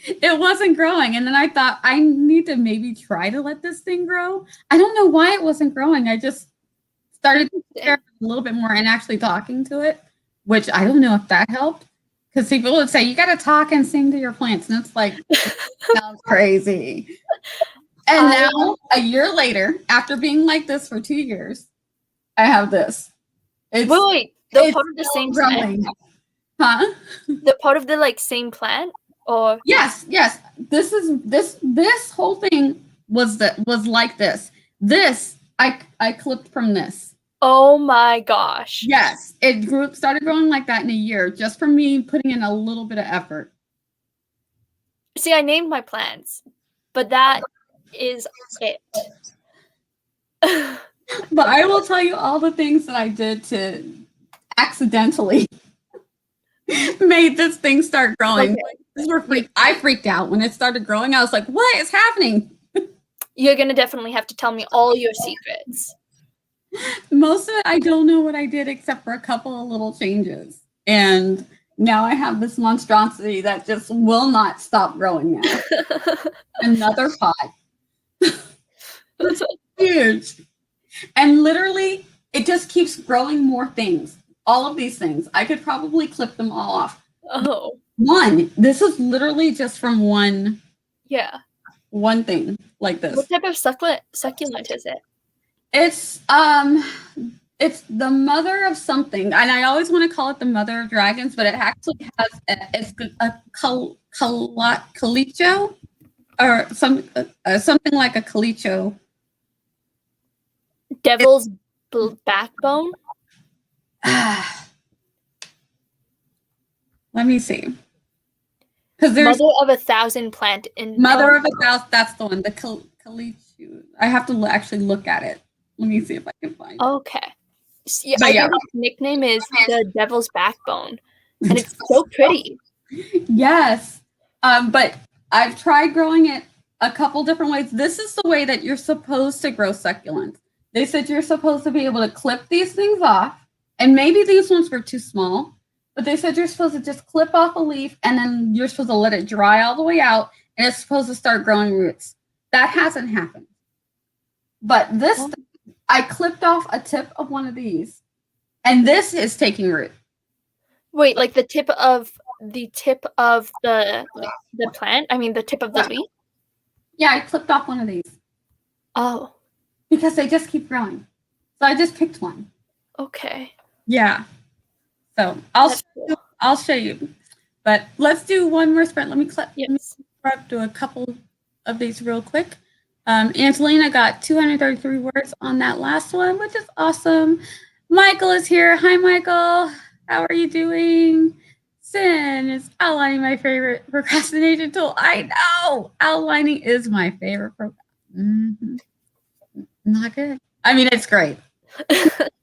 it wasn't growing. And then I thought, I need to maybe try to let this thing grow. I don't know why it wasn't growing. I just started to stare a little bit more and actually talking to it, which I don't know if that helped, because people would say, you got to talk and sing to your plants. And it's like, sounds crazy. And now, a year later, after being like this for 2 years, I have this. Wait, they're part of the same growing. plant? Huh? They're part of the like same plant? Or yes. This is this whole thing was like this. This I clipped from this. Oh my gosh. Yes, it started growing like that in a year, just from me putting in a little bit of effort. See, I named my plants, but that is it. But I will tell you all the things that I did to accidentally made this thing start growing. Okay. I freaked out when it started growing. I was like, what is happening? You're going to definitely have to tell me all your secrets. Most of it, I don't know what I did except for a couple of little changes. And now I have this monstrosity that just will not stop growing now. Another pot. It's huge. And literally, it just keeps growing more things. All of these things. I could probably clip them all off. Oh. This is literally just from one thing like this. What type of succulent is it? It's the mother of something, and I always want to call it the mother of dragons, but it actually has it's a calicho or something like a calicho. Devil's backbone? Let me see. Because there's Mother of 1,000 plant in Mother of 1,000. That's the one. The calicho. I have to actually look at it. Let me see if I can find it. Okay. See, I think its nickname is the Devil's Backbone, and it's so pretty. Yes, but I've tried growing it a couple different ways. This is the way that you're supposed to grow succulents. They said you're supposed to be able to clip these things off, and maybe these ones were too small, but they said you're supposed to just clip off a leaf, and then you're supposed to let it dry all the way out, and it's supposed to start growing roots. That hasn't happened. But this, I clipped off a tip of one of these, and this is taking root. Wait, like the tip of the plant? I mean, the tip of the leaf? Yeah, I clipped off one of these. Oh. Because they just keep growing. So I just picked one. Okay. Yeah. So I'll show you. But let's do one more sprint. Let me do a couple of these real quick. Angelina got 233 words on that last one, which is awesome. Michael is here. Hi, Michael. How are you doing? Sin is outlining my favorite procrastination tool. I know. Outlining is my favorite Not good. I mean, it's great.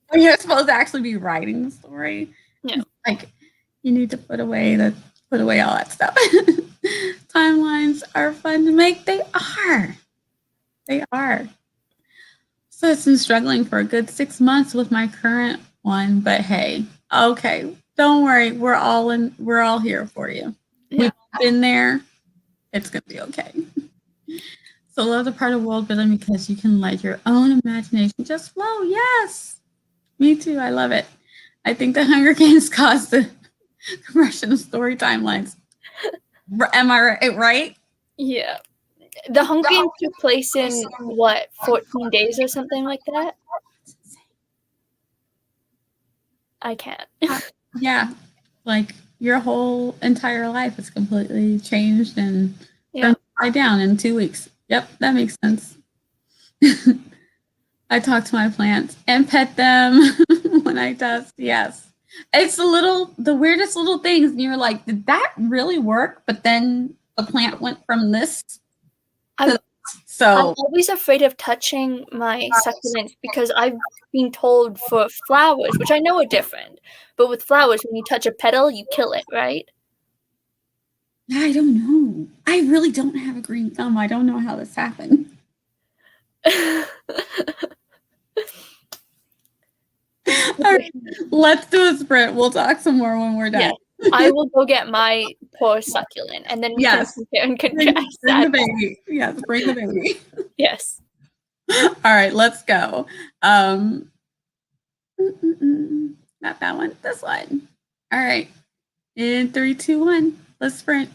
When you're supposed to actually be writing the story. Yeah. Like, you need to put away all that stuff. Timelines are fun to make. They are. They are. So it's been struggling for a good 6 months with my current one, but hey, okay, don't worry. We're all here for you. Yeah. We've been there. It's gonna be okay. So love the part of world building because you can let your own imagination just flow. Yes, me too. I love it. I think the Hunger Games caused the compression of story timelines. Am I right? Yeah. The Hunger Games took place in, what, 14 days or something like that? I can't. Yeah. Like, your whole entire life is completely changed and turned upside down in 2 weeks. Yep, that makes sense. I talk to my plants and pet them when I dust. Yes. It's the weirdest little things. And you're like, did that really work? But then the plant went from this to I'm always afraid of touching my succulents because I've been told for flowers, which I know are different, but with flowers, when you touch a petal, you kill it, right? I don't know. I really don't have a green thumb. I don't know how this happened. All right, let's do a sprint. We'll talk some more when we're done. Yeah, I will go get my poor succulent, and then we can compare and contrast bring the baby. Yes, bring the baby. Yes. All right, let's go. Not that one. This one. All right. In 3, 2, 1. Let's sprint.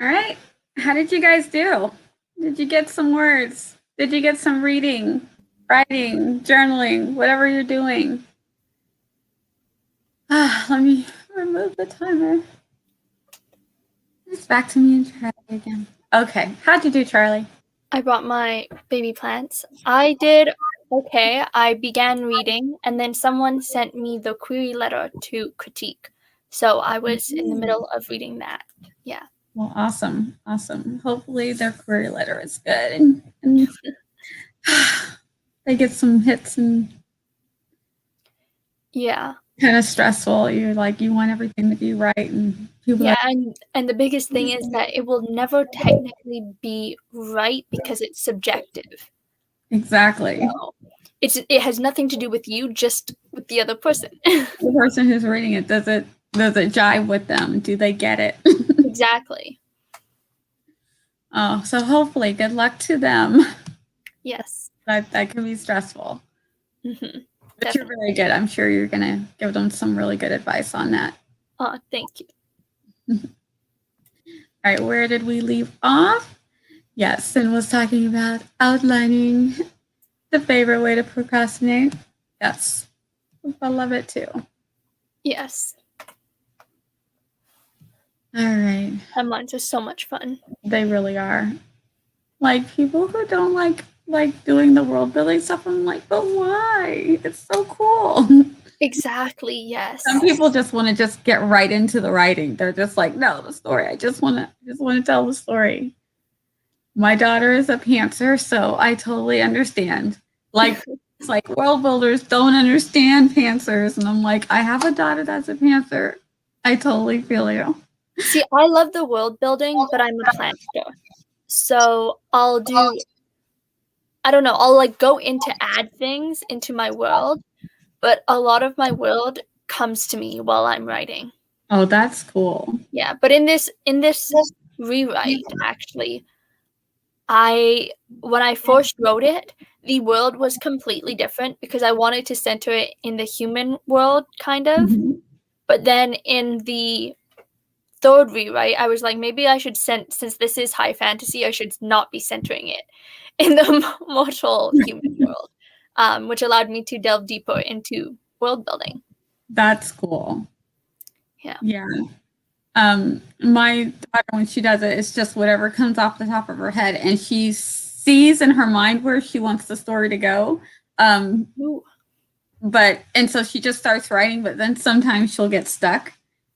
All right. How did you guys do? Did you get some words? Did you get some reading, writing, journaling, whatever you're doing? Let me remove the timer. It's back to me and Charlie again. Okay. How'd you do, Charlie? I brought my baby plants. I did okay. I began reading, and then someone sent me the query letter to critique. So I was in the middle of reading that. Yeah. Well, awesome. Awesome. Hopefully their query letter is good and they get some hits and Yeah. kind of stressful. You want everything to be right and people. Yeah, and the biggest thing is that it will never technically be right because it's subjective. Exactly. So it has nothing to do with you, just with the other person. The person who's reading it, does it jive with them? Do they get it? Exactly. Oh, so hopefully good luck to them. Yes. That can be stressful. Mm-hmm. But you're very good. I'm sure you're going to give them some really good advice on that. Oh, thank you. All right, where did we leave off? Yes, and was talking about outlining the favorite way to procrastinate. Yes, I love it too. Yes. All right. Timelines are so much fun. They really are. Like people who don't like doing the world building stuff, I'm like, but why? It's so cool. Exactly, yes. Some people just want to get right into the writing. They're just like, no, the story. I just want to tell the story. My daughter is a pantser, so I totally understand. Like it's like world builders don't understand pantsers, and I'm like, I have a daughter that's a pantser. I totally feel you. See, I love the world building, but I'm a planter. So I'll like go in to add things into my world, but a lot of my world comes to me while I'm writing. Oh, that's cool. Yeah, but in this rewrite, actually, when I first wrote it, the world was completely different because I wanted to center it in the human world, kind of. Mm-hmm. But then in the third rewrite, I was like, maybe I should since this is high fantasy, I should not be centering it in the mortal human world, which allowed me to delve deeper into world building. That's cool. Yeah. Yeah. My daughter, when she does it, it's just whatever comes off the top of her head, and she sees in her mind where she wants the story to go. And so she just starts writing, but then sometimes she'll get stuck.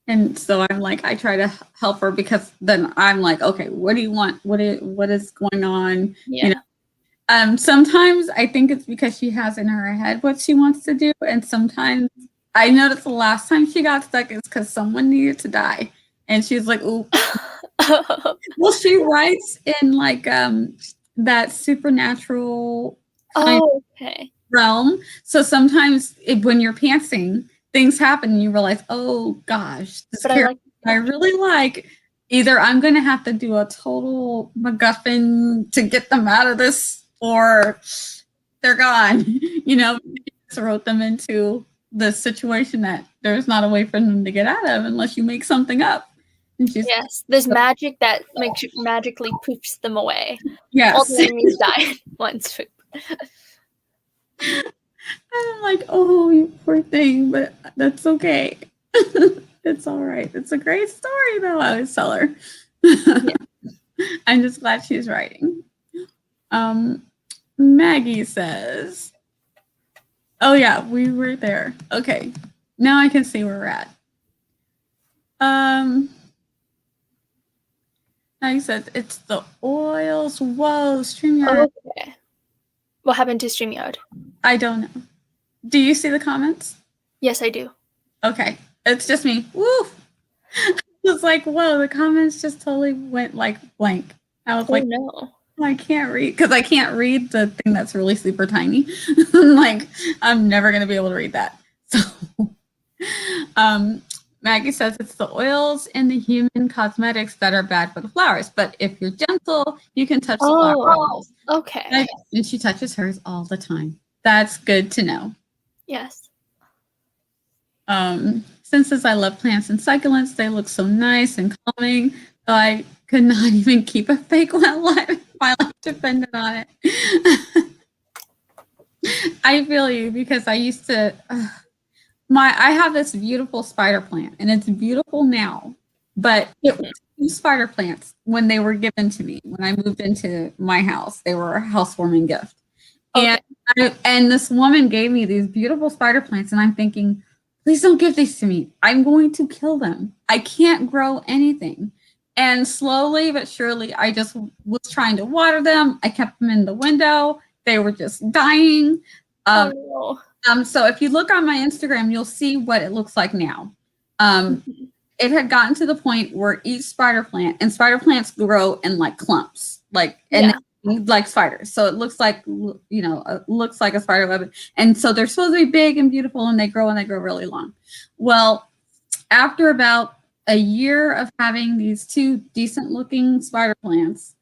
And so I'm like, I try to help her because then I'm like, okay, what do you want? What is going on? Yeah. You know? Sometimes I think it's because she has in her head what she wants to do. And sometimes I noticed the last time she got stuck is because someone needed to die. And she's like, ooh. Well, she writes in like that supernatural realm. So sometimes when you're pantsing, things happen and you realize, oh gosh, this character I really like. Either I'm going to have to do a total MacGuffin to get them out of this, or they're gone. You know, just wrote them into the situation that there's not a way for them to get out of unless you make something up. Yes, there's magic that magically poofs them away. Yes. All the enemies die once. And I'm like, oh, you poor thing, but that's okay. It's all right. It's a great story, though. I always tell her. Yeah. I'm just glad she's writing. Maggie says, oh, yeah, we were there. Okay. Now I can see where we're at. Maggie says, it's the oils. Whoa, StreamYard. Okay. What happened to StreamYard? I don't know. Do you see the comments? Yes, I do. Okay. It's just me. Woo! It's like, whoa, the comments just totally went like blank. I was like, no. I can't read, because I can't read the thing that's really super tiny. Like, I'm never going to be able to read that. So, Maggie says it's the oils in the human cosmetics that are bad for the flowers. But if you're gentle, you can touch the flowers. Okay. And she touches hers all the time. That's good to know. Yes. Since I love plants and succulents, they look so nice and calming. So I could not even keep a fake one alive. My life depended on it. I feel you because I used to. I have this beautiful spider plant, and it's beautiful now. But it was 2 spider plants when they were given to me when I moved into my house. They were a housewarming gift, Okay. and this woman gave me these beautiful spider plants, and I'm thinking, please don't give these to me. I'm going to kill them. I can't grow anything. And slowly but surely, I just was trying to water them. I kept them in the window. They were just dying. Oh, no. So if you look on my Instagram, you'll see what it looks like now. It had gotten to the point where each spider plant, and spider plants grow in like clumps, like like spiders. So it looks like, it looks like a spider web. And so they're supposed to be big and beautiful, and they grow really long. Well, after about a year of having these 2 decent looking spider plants,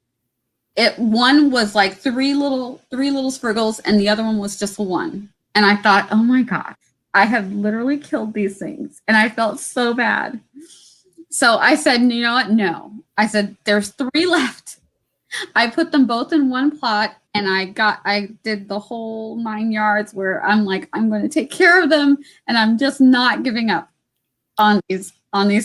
one was like 3 little spriggles, and the other one was just 1. And I thought, oh my God, I have literally killed these things. And I felt so bad. So I said, you know what? No. I said, there's 3 left. I put them both in one plot, and I did the whole 9 yards where I'm like, I'm going to take care of them, and I'm just not giving up on these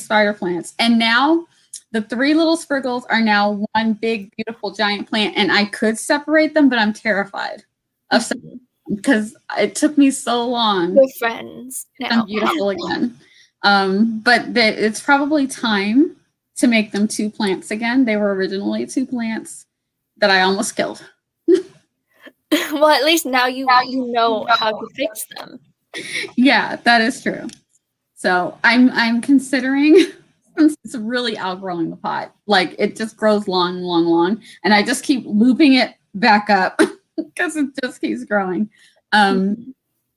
spider plants. And now the 3 little spriggles are now one big, beautiful, giant plant, and I could separate them, but I'm terrified of separating them because it took me so long. We're friends now. I'm beautiful again. But it's probably time to make them 2 plants again. They were originally 2 plants that I almost killed. Well, at least now you know how to fix them. Yeah, that is true. So I'm considering, since it's really outgrowing the pot, like it just grows long, and I just keep looping it back up because it just keeps growing.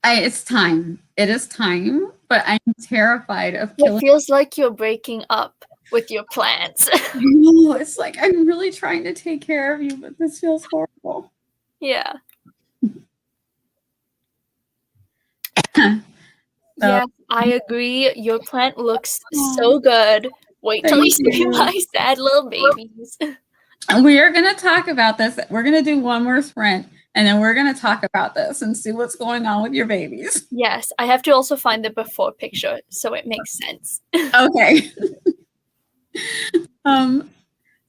It's time. It is time, but I'm terrified of killing. It feels like you're breaking up with your plants. No, it's like I'm really trying to take care of you, but this feels horrible. Yeah. Yeah, I agree. Your plant looks so good. Wait till you see my sad little babies. We are going to talk about this. We're going to do one more sprint, and then we're going to talk about this and see what's going on with your babies. Yes, I have to also find the before picture so it makes sense. Okay.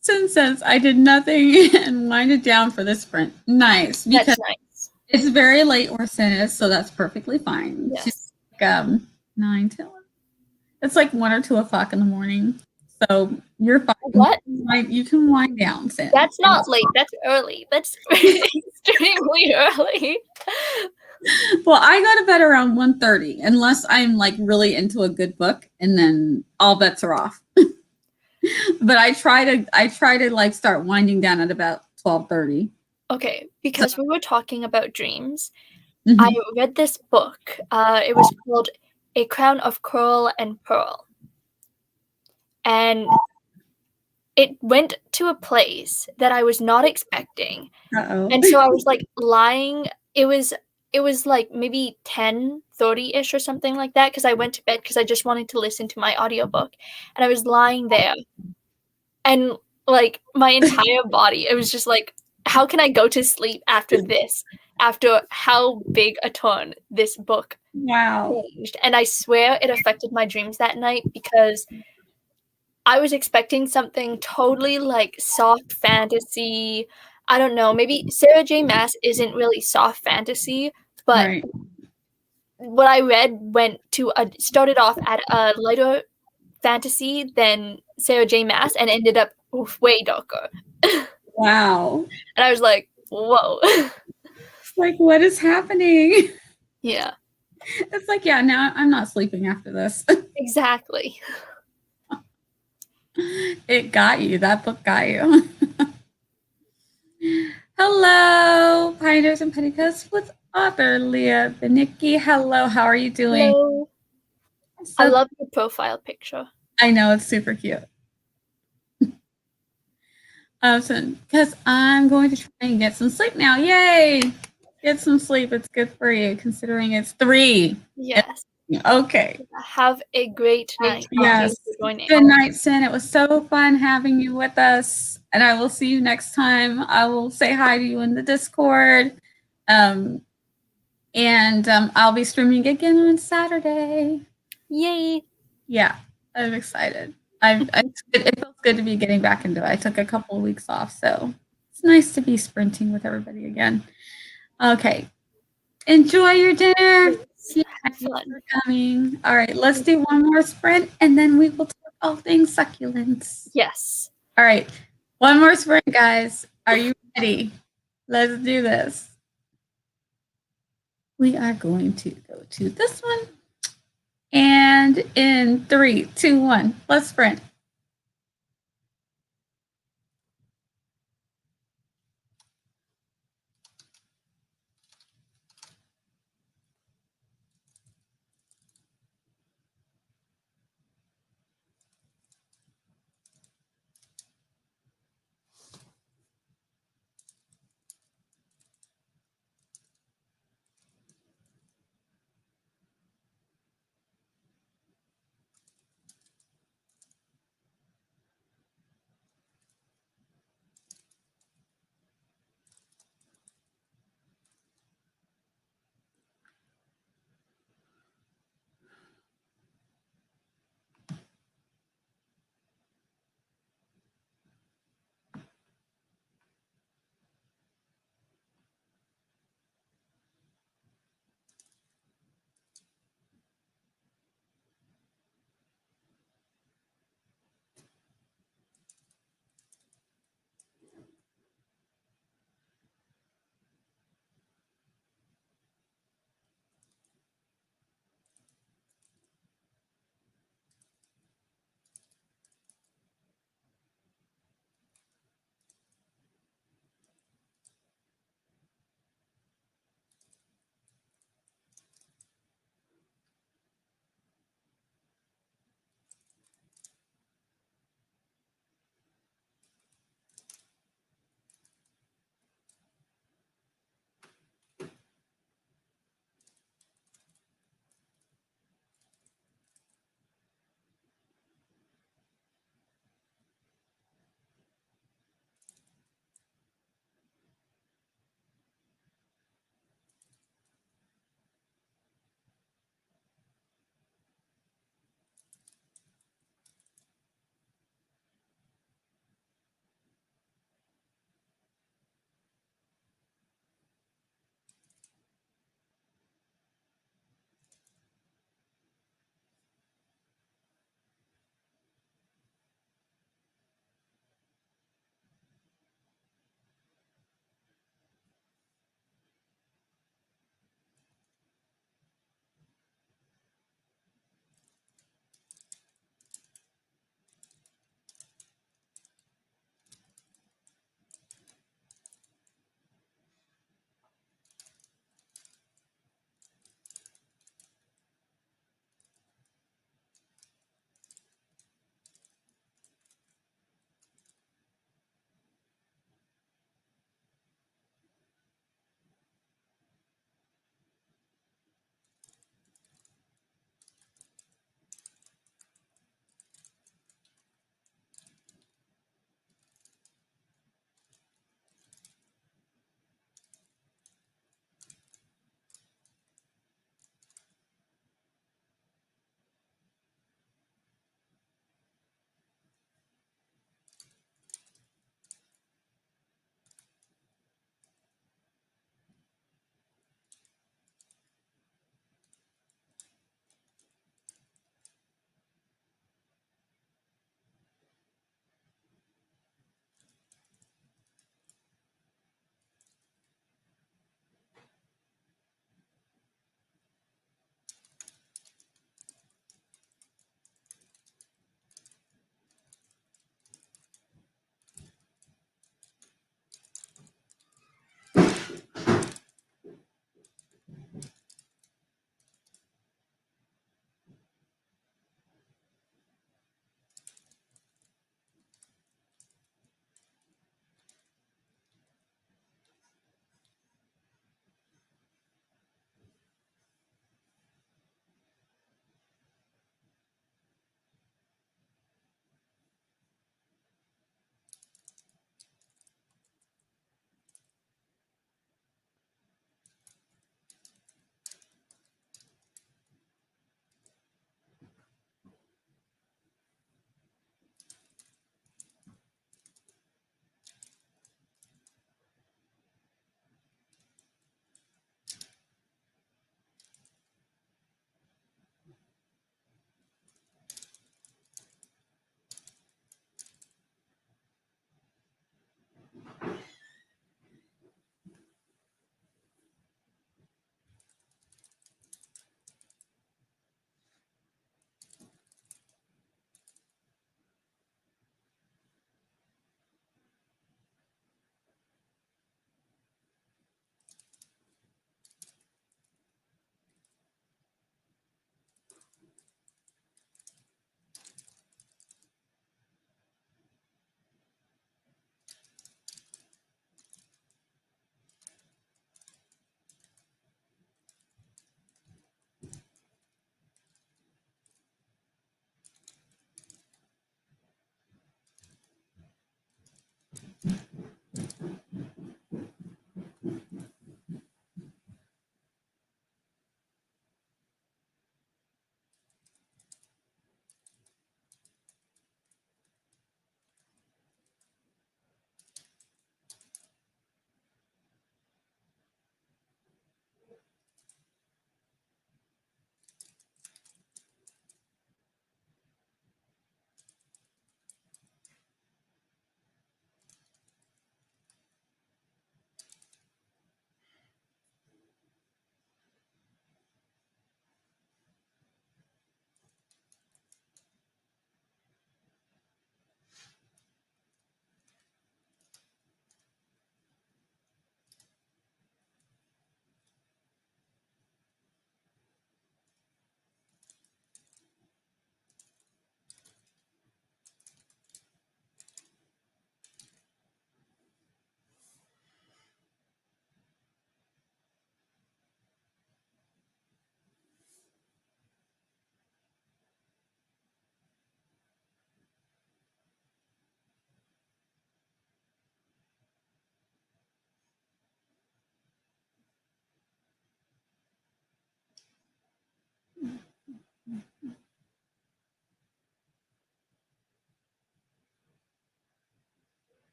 Since I did nothing and winded down for this sprint. Nice. Because that's nice. It's very late where Sin is, so that's perfectly fine. Yes. She's like 9 till. It's like 1 or 2 o'clock in the morning. So you're fine. What? You can wind down, Sin. That's not late. That's early. That's extremely early. Well, I go to bed around 1:30 unless I'm like really into a good book, and then all bets are off. But I try to like start winding down at about 12:30. Okay, because we were talking about dreams. Mm-hmm. I read this book. It was called A Crown of Coral and Pearl. And it went to a place that I was not expecting. Uh-oh. And so I was like lying. It was like maybe 10:30-ish or something like that, because I went to bed because I just wanted to listen to my audiobook. And I was lying there. And like my entire body, it was just like, how can I go to sleep after this? After how big a turn this book changed. And I swear it affected my dreams that night, because I was expecting something totally like soft fantasy. I don't know. Maybe Sarah J. Maas isn't really soft fantasy, but what I read started off at a lighter fantasy than Sarah J. Maas and ended up way darker. Wow. And I was like, whoa. Like, what is happening? Yeah. It's like, yeah, now I'm not sleeping after this. Exactly. It got you. That book got you. Hello, Pioneers and Petticoats with author Leah Benicki. Hello, how are you doing? Hello. I love your profile picture. I know, it's super cute. Because I'm going to try and get some sleep now. Yay! Get some sleep. It's good for you, considering it's 3. Yes. Okay. Have a great night. Yes. Thank you for joining. Good night, Sin. It was so fun having you with us. And I will see you next time. I will say hi to you in the Discord. I'll be streaming again on Saturday. Yay. Yeah, I'm excited. It feels good to be getting back into it. I took a couple of weeks off, so it's nice to be sprinting with everybody again. Okay. Enjoy your dinner. Have fun. For coming. All right, let's do one more sprint and then we will talk all things succulents. Yes. All right, one more sprint, guys. Are you ready? Let's do this. We are going to go to this one. And in 3, 2, 1, let's sprint.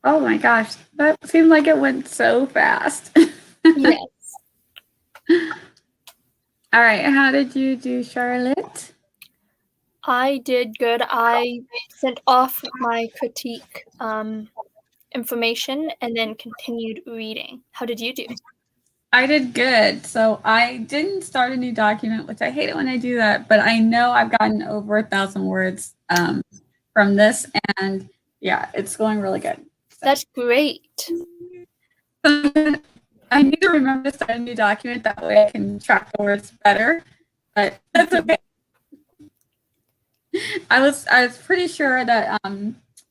Oh my gosh, that seemed like it went so fast. Yes. All right, how did you do, Charlotte? I did good. I sent off my critique information and then continued reading. How did you do? I did good. So I didn't start a new document, which I hate it when I do that, but I know I've gotten over 1,000 words from this, and yeah, it's going really good. So. That's great. I need to remember to start a new document. That way I can track the words better, but that's okay. I was pretty sure that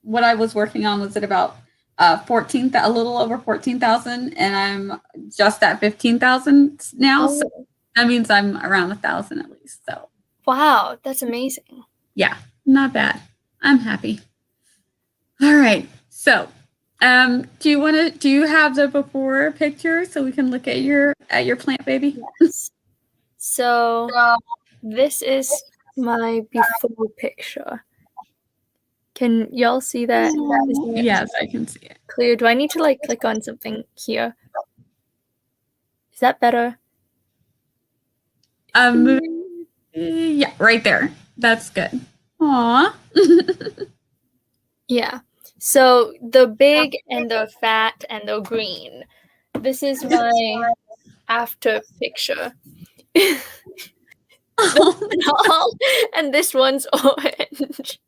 what I was working on was at about a little over 14,000, and I'm just at 15,000 now. Oh. So that means I'm around 1,000 at least. So wow, that's amazing. Yeah, not bad. I'm happy. All right. So do you have the before picture so we can look at your plant baby? Yes. So this is my before picture. Can y'all see that? Yes, I can see it. Clear. Do I need to like click on something here? Is that better? Yeah, right there. That's good. Aw. Yeah. So the big and the fat and the green. This is my after picture. And this one's orange.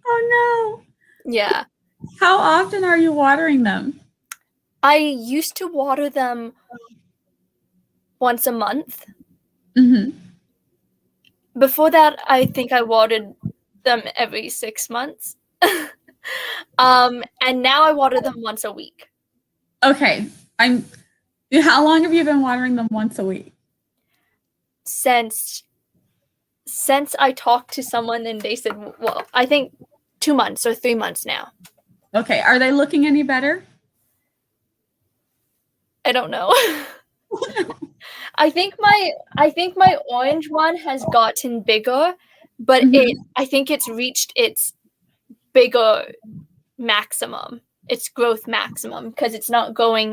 Oh no. Yeah. How often are you watering them? I used to water them once a month. Mm-hmm. Before that, I think I watered them every 6 months. And now I water them once a week. Okay. How long have you been watering them once a week? Since I talked to someone and they said, well, I think 2 months or 3 months now. Okay. Are they looking any better? I don't know. I think my orange one has gotten bigger, but I think it's reached its bigger maximum, its growth maximum, because it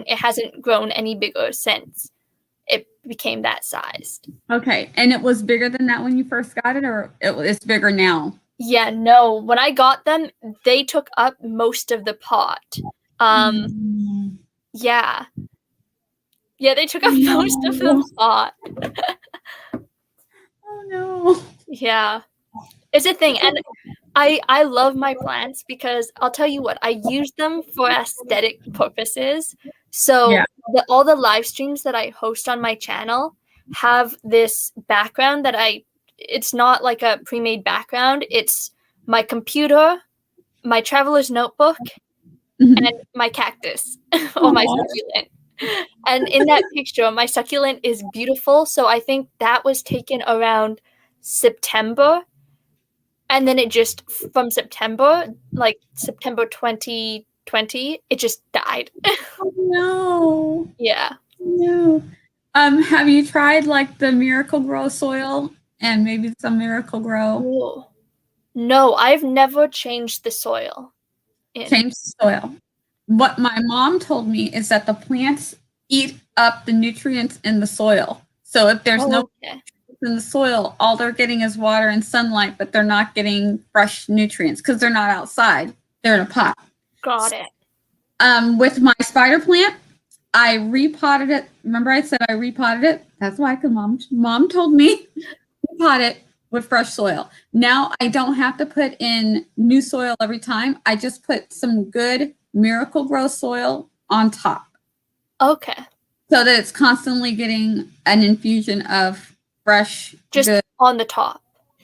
hasn't grown any bigger since it became that sized. Okay. And it was bigger than that when you first got it, or it's bigger now? Yeah, no. When I got them, they took up most of the pot. Yeah. Yeah, they took up most of the pot. Oh no. Yeah. It's a thing. And I love my plants because I'll tell you what, I use them for aesthetic purposes. So all the live streams that I host on my channel have this background it's not like a pre-made background. It's my computer, my traveler's notebook, and my cactus or my succulent. And in that picture, my succulent is beautiful. So I think that was taken around September. And then it just, from September, like September 2020, it just died. Oh no. Yeah. No. Have you tried like the Miracle Grow soil and maybe some Miracle Grow? Ooh. No, I've never changed the soil. Change the soil. What my mom told me is that the plants eat up the nutrients in the soil. So if there's no nutrients in the soil, all they're getting is water and sunlight, but they're not getting fresh nutrients because they're not outside. They're in a pot. Got it. With my spider plant, I repotted it. Remember I said I repotted it? That's why, because mom told me repot it with fresh soil. Now I don't have to put in new soil every time. I just put some good Miracle Grow soil on top. Okay. So that it's constantly getting an infusion of fresh, just good, on the top,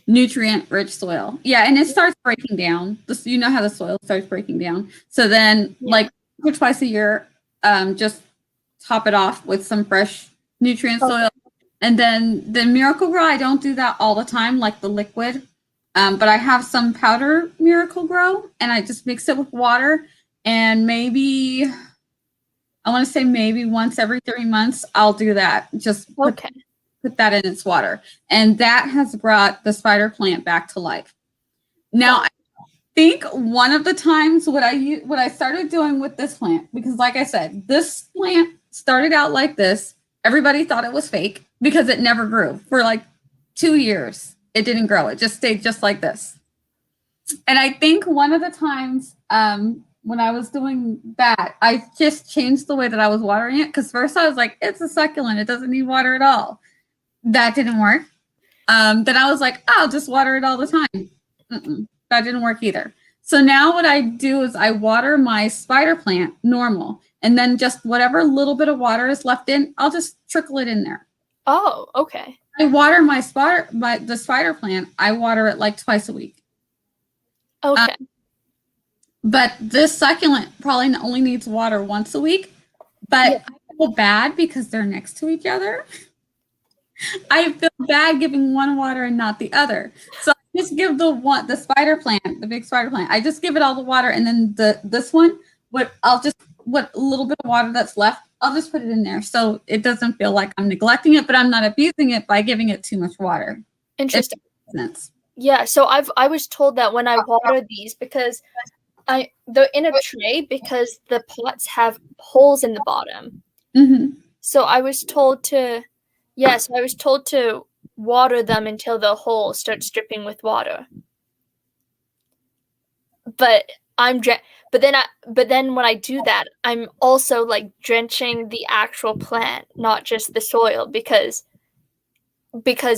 nutrient-rich soil. Yeah, and it starts breaking down. You know how the soil starts breaking down. So then, like twice a year, just top it off with some fresh nutrient soil. And then the Miracle Grow, I don't do that all the time, like the liquid. But I have some powder Miracle Grow, and I just mix it with water. And maybe, I want to say maybe once every 3 months, I'll do that. Just put that in its water. And that has brought the spider plant back to life. Now, think one of the times what I started doing with this plant, because like I said, this plant started out like this. Everybody thought it was fake because it never grew for like 2 years. It didn't grow. It just stayed just like this. And I think one of the times when I was doing that, I just changed the way that I was watering it. Because first I was like, it's a succulent. It doesn't need water at all. That didn't work. Then I was like, I'll just water it all the time. That didn't work either. So now what I do is I water my spider plant normal. And then just whatever little bit of water is left in, I'll just trickle it in there. Oh, okay. I water the spider plant. I water it like twice a week. Okay. But this succulent probably only needs water once a week. But yeah. I feel bad because they're next to each other. I feel bad giving one water and not the other. So I just give the spider plant, the big spider plant, I just give it all the water, and then this one, what little bit of water that's left, I'll just put it in there. So it doesn't feel like I'm neglecting it, but I'm not abusing it by giving it too much water. Interesting. Yeah, so I was told that when I water these, because they're in a tray because the pots have holes in the bottom. Mm-hmm. So I was told to water them until the hole starts dripping with water. But then when I do that, I'm also like drenching the actual plant, not just the soil, because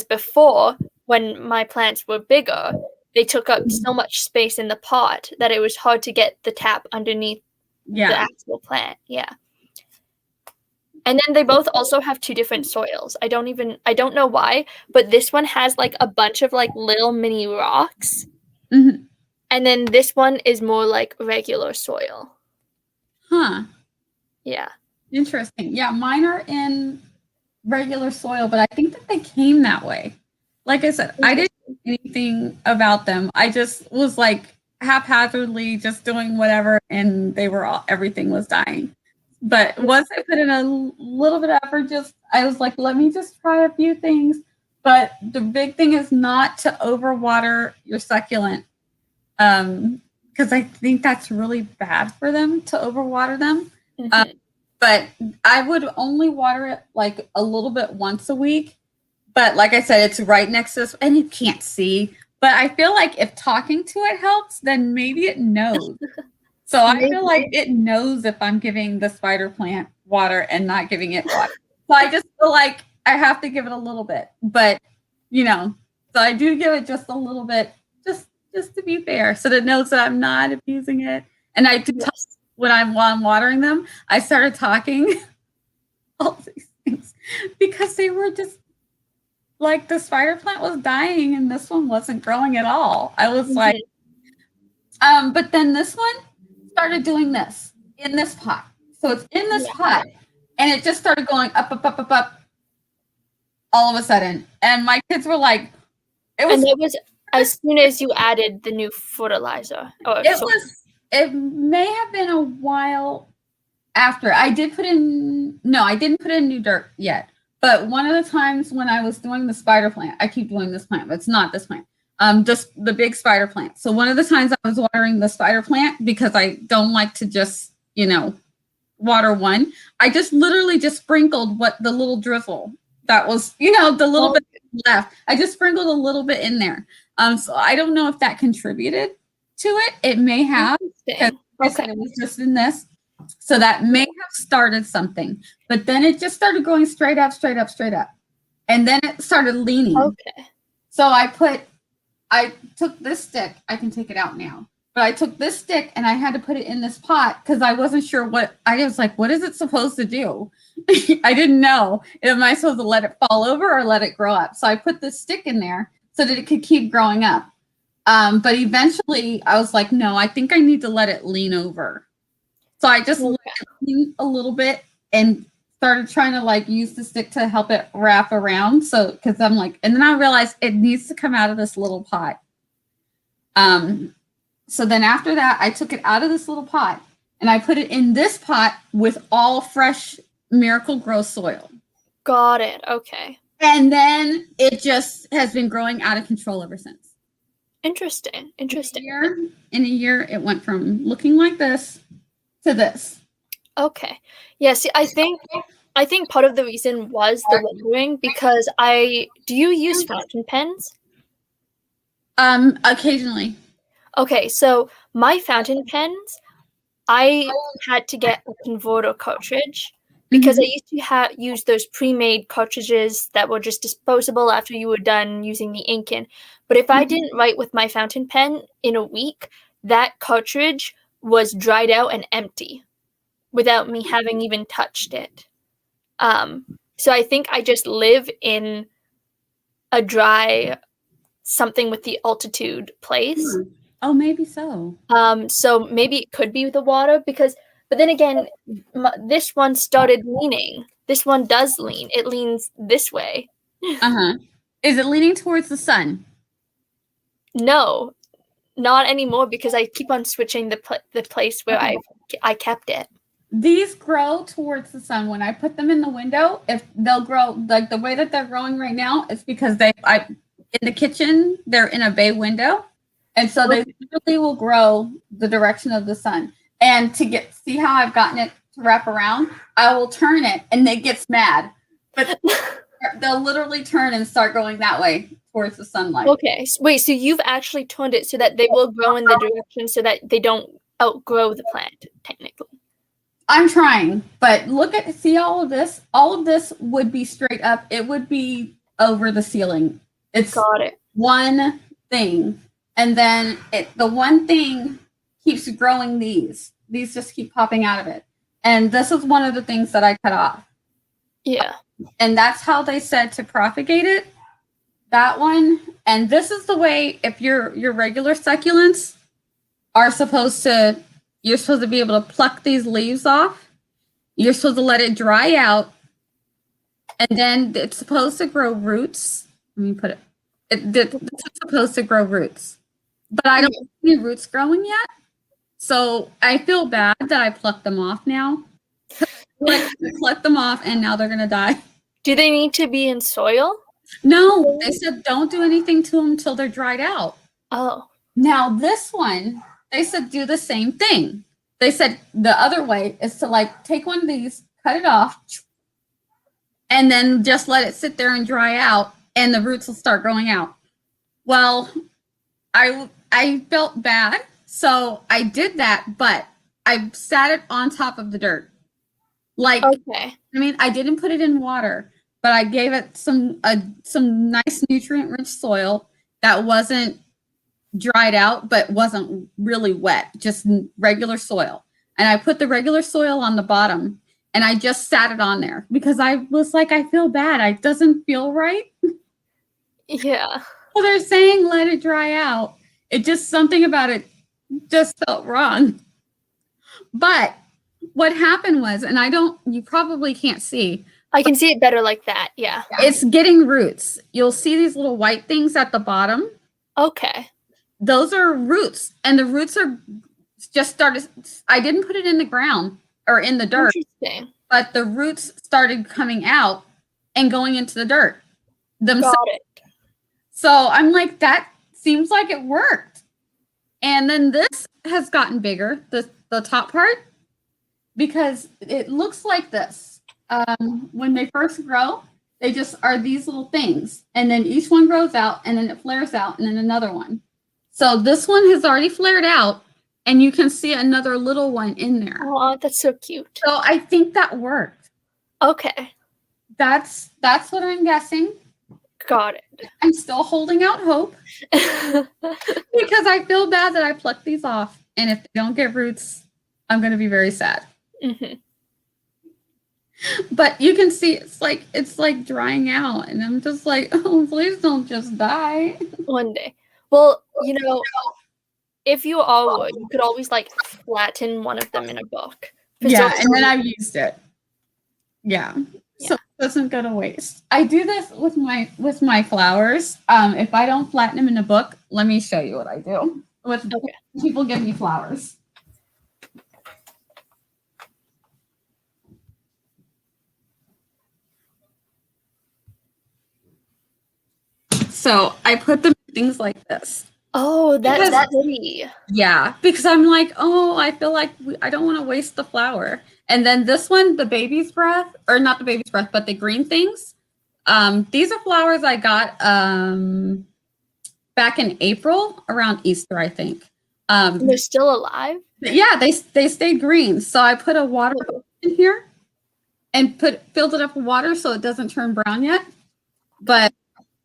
before, when my plants were bigger, they took up so much space in the pot that it was hard to get the tap underneath the actual plant. Yeah. And then they both also have 2 different soils. I don't know why, but this one has like a bunch of like little mini rocks. Mm-hmm. And then this one is more like regular soil. Huh. Yeah. Interesting. Yeah, mine are in regular soil, but I think that they came that way. Like I said, I didn't know anything about them. I just was like haphazardly just doing whatever, and everything was dying. But once I put in a little bit of effort, I was like, let me just try a few things. But the big thing is not to overwater your succulent, because I think that's really bad for them to overwater them. Mm-hmm. But I would only water it like a little bit once a week. But like I said, it's right next to this, and you can't see. But I feel like if talking to it helps, then maybe it knows. So I feel like it knows if I'm giving the spider plant water and not giving it water. So I just feel like I have to give it a little bit. But, so I do give it just a little bit, just to be fair, so that it knows that I'm not abusing it. And I do talk while I'm watering them. I started talking all these things because they were just like the spider plant was dying and this one wasn't growing at all. I was like, but then this one started doing this in this pot. So it's in this pot, and it just started going up, up, up, up, up all of a sudden. And my kids were like, it was as soon as you added the new fertilizer. It may have been a while after. I didn't put in new dirt yet. But one of the times when I was doing the spider plant, I keep doing this plant, but it's not this plant. Just the big spider plant. So one of the times I was watering the spider plant, because I don't like to just, water one, I just literally just sprinkled the little drizzle that was, the little bit left. I just sprinkled a little bit in there. So I don't know if that contributed to it. It may have, because I said it was just in this. So that may have started something. But then it just started going straight up, straight up, straight up. And then it started leaning. Okay. So I took this stick. I can take it out now. But I took this stick and I had to put it in this pot because I wasn't sure I was like, what is it supposed to do? I didn't know. Am I supposed to let it fall over or let it grow up? So I put this stick in there so that it could keep growing up. But eventually I was like, no, I think I need to let it lean over. So I just let it lean a little bit and started trying to use the stick to help it wrap around. So, because I'm like, and then I realized it needs to come out of this little pot. So then after that, I took it out of this little pot and I put it in this pot with all fresh Miracle Grow soil. Got it. Okay. And then it just has been growing out of control ever since. Interesting. Interesting. In a year, it went from looking like this to this. Okay. Yeah, see, I think part of the reason was the watering because do you use fountain pens? Occasionally. Okay, so my fountain pens, I had to get a converter cartridge because I used to use those pre-made cartridges that were just disposable after you were done using the ink in. But if I didn't write with my fountain pen in a week, that cartridge was dried out and empty without me having even touched it. So I think I just live in a dry something with the altitude place. Oh, maybe so. So maybe it could be the water but then again, this one started leaning. This one does lean. It leans this way. Is it leaning towards the sun? No, not anymore because I keep on switching the place where I kept it. These grow towards the sun. When I put them in the window, if they'll grow like the way that they're growing right now, it's because in the kitchen, they're in a bay window. And so they really will grow the direction of the sun. And to see how I've gotten it to wrap around, I will turn it and it gets mad. But they'll literally turn and start going that way towards the sunlight. Okay. Wait, so you've actually turned it so that they will grow in the direction so that they don't outgrow the plant, technically. I'm trying, but see all of this? All of this would be straight up. It would be over the ceiling. It's Got it. One thing. And then the one thing keeps growing these. These just keep popping out of it. And this is one of the things that I cut off. Yeah. And that's how they said to propagate it. That one. And this is the way, if your regular succulents are you're supposed to be able to pluck these leaves off. You're supposed to let it dry out. And then it's supposed to grow roots. Let me put it. This is supposed to grow roots. But I don't see roots growing yet. So I feel bad that I plucked them off now. Pluck them off and now they're going to die. Do they need to be in soil? No, they said don't do anything to them until they're dried out. Oh. Now this one, they said do the same thing. They said the other way is to take one of these, cut it off, and then just let it sit there and dry out and the roots will start growing out. Well, I felt bad, so I did that, but I sat it on top of the dirt. Okay. I mean, I didn't put it in water, but I gave it some nice nutrient-rich soil that wasn't dried out, but wasn't really wet, just regular soil. And I put the regular soil on the bottom, and I just sat it on there because I was like, I feel bad. It doesn't feel right. Yeah. Well, they're saying let it dry out. It just, something about it just felt wrong. But what happened was, and you probably can't see. I can see it better like that, yeah. It's getting roots. You'll see these little white things at the bottom. Okay. Those are roots, and the roots are just started. I didn't put it in the ground or in the dirt. Interesting. But the roots started coming out and going into the dirt themselves. Got it. So I'm like, that seems like it worked. And then this has gotten bigger, the top part, because it looks like this. When they first grow, they just are these little things. And then each one grows out, and then it flares out, and then another one. So this one has already flared out, and you can see another little one in there. Oh, that's so cute. So I think that worked. Okay. That's what I'm guessing. Got it. I'm still holding out hope because I feel bad that I plucked these off, and if they don't get roots, I'm going to be very sad. Mm-hmm. But you can see it's like drying out, and I'm just like, oh, please don't just die. One day. Well, if you all would, you could always flatten one of them in a book. Yeah, and then I've used it. Yeah. So it doesn't go to waste. I do this with my flowers. If I don't flatten them in a book, let me show you what I do. People give me flowers. So I put them in things like this. Oh, that's Because- pretty. Yeah, because I'm like, oh, I feel like I don't want to waste the flower. And then this one, the baby's breath, or not the baby's breath, but the green things. These are flowers I got back in April around Easter, I think. They're still alive? Yeah, they stayed green. So I put a water in here and filled it up with water so it doesn't turn brown yet. But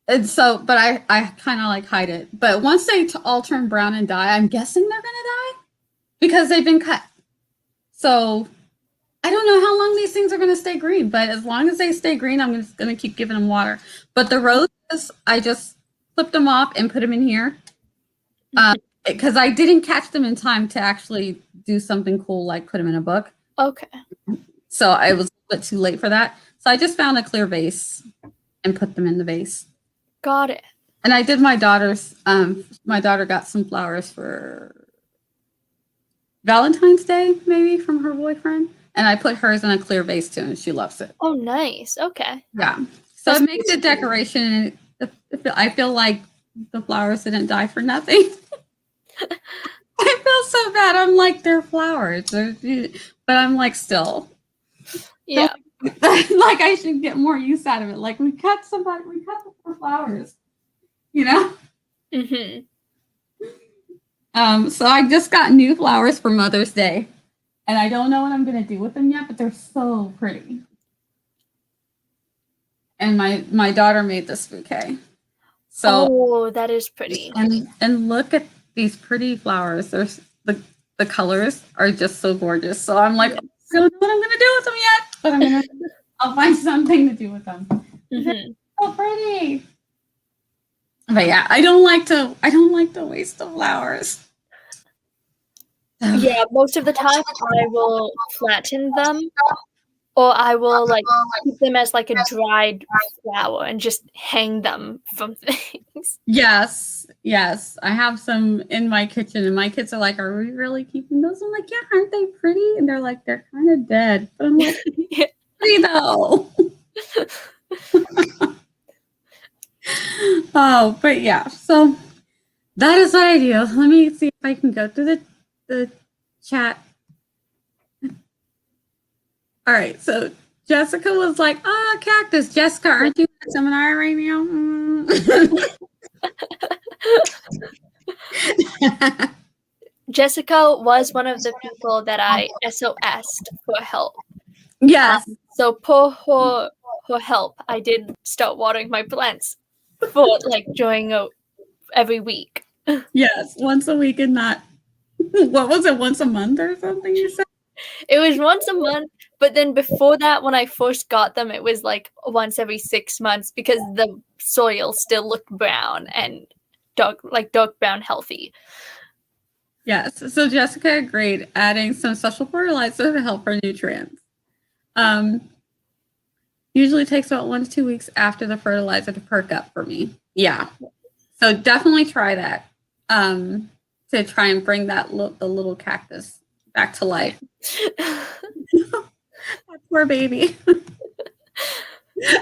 I kind of like hide it. But once they all turn brown and die, I'm guessing they're gonna die because they've been cut. So I don't know how long these things are gonna stay green, but as long as they stay green, I'm just gonna keep giving them water. But the roses, I just clipped them off and put them in here because I didn't catch them in time to actually do something cool like put them in a book. Okay. So I was a bit too late for that. So I just found a clear vase and put them in the vase. Got it. And I did my daughter's, my daughter got some flowers for Valentine's Day, maybe from her boyfriend. And I put hers in a clear vase too, and she loves it. Oh, nice. Okay. Yeah. So it makes it decoration. I feel like the flowers didn't die for nothing. I feel so bad. I'm like, they're flowers. But I'm like, still. Yeah. Like I should get more use out of it. Like we cut them for flowers, you know? So I just got new flowers for Mother's Day. And I don't know what I'm gonna do with them yet, but they're so pretty. And my daughter made this bouquet. So that is pretty. And look at these pretty flowers. There's the colors are just so gorgeous. So I'm like, I don't know what I'm gonna do with them yet, but I'll find something to do with them. So pretty. But yeah, I don't like to waste the flowers. Yeah, most of the time I will flatten them, or I will like keep them as like a dried flower and just hang them from things. Yes. I have some in my kitchen, and my kids are like, "Are we really keeping those?" I'm like, "Yeah, aren't they pretty?" And they're like, "They're kind of dead," but I'm like, "Pretty though." Oh, but yeah. So that is what I do. Let me see if I can go through the chat. All right. So Jessica was like, "Oh, cactus." Jessica, aren't you in a seminar right now? Jessica was one of the people that I SOS'd for help. Yes. So for her help, I did start watering my plants for like during every week. Yes, once a week and not, what was it, once a month or something you said? It was once a month, but then before that, when I first got them, it was like once every 6 months because the soil still looked brown and dark brown healthy. Yes, so Jessica agreed, adding some special fertilizer to help her nutrients. Usually takes about 1 to 2 weeks after the fertilizer to perk up for me. Yeah, so definitely try that to try and bring the little cactus back to life. That poor baby.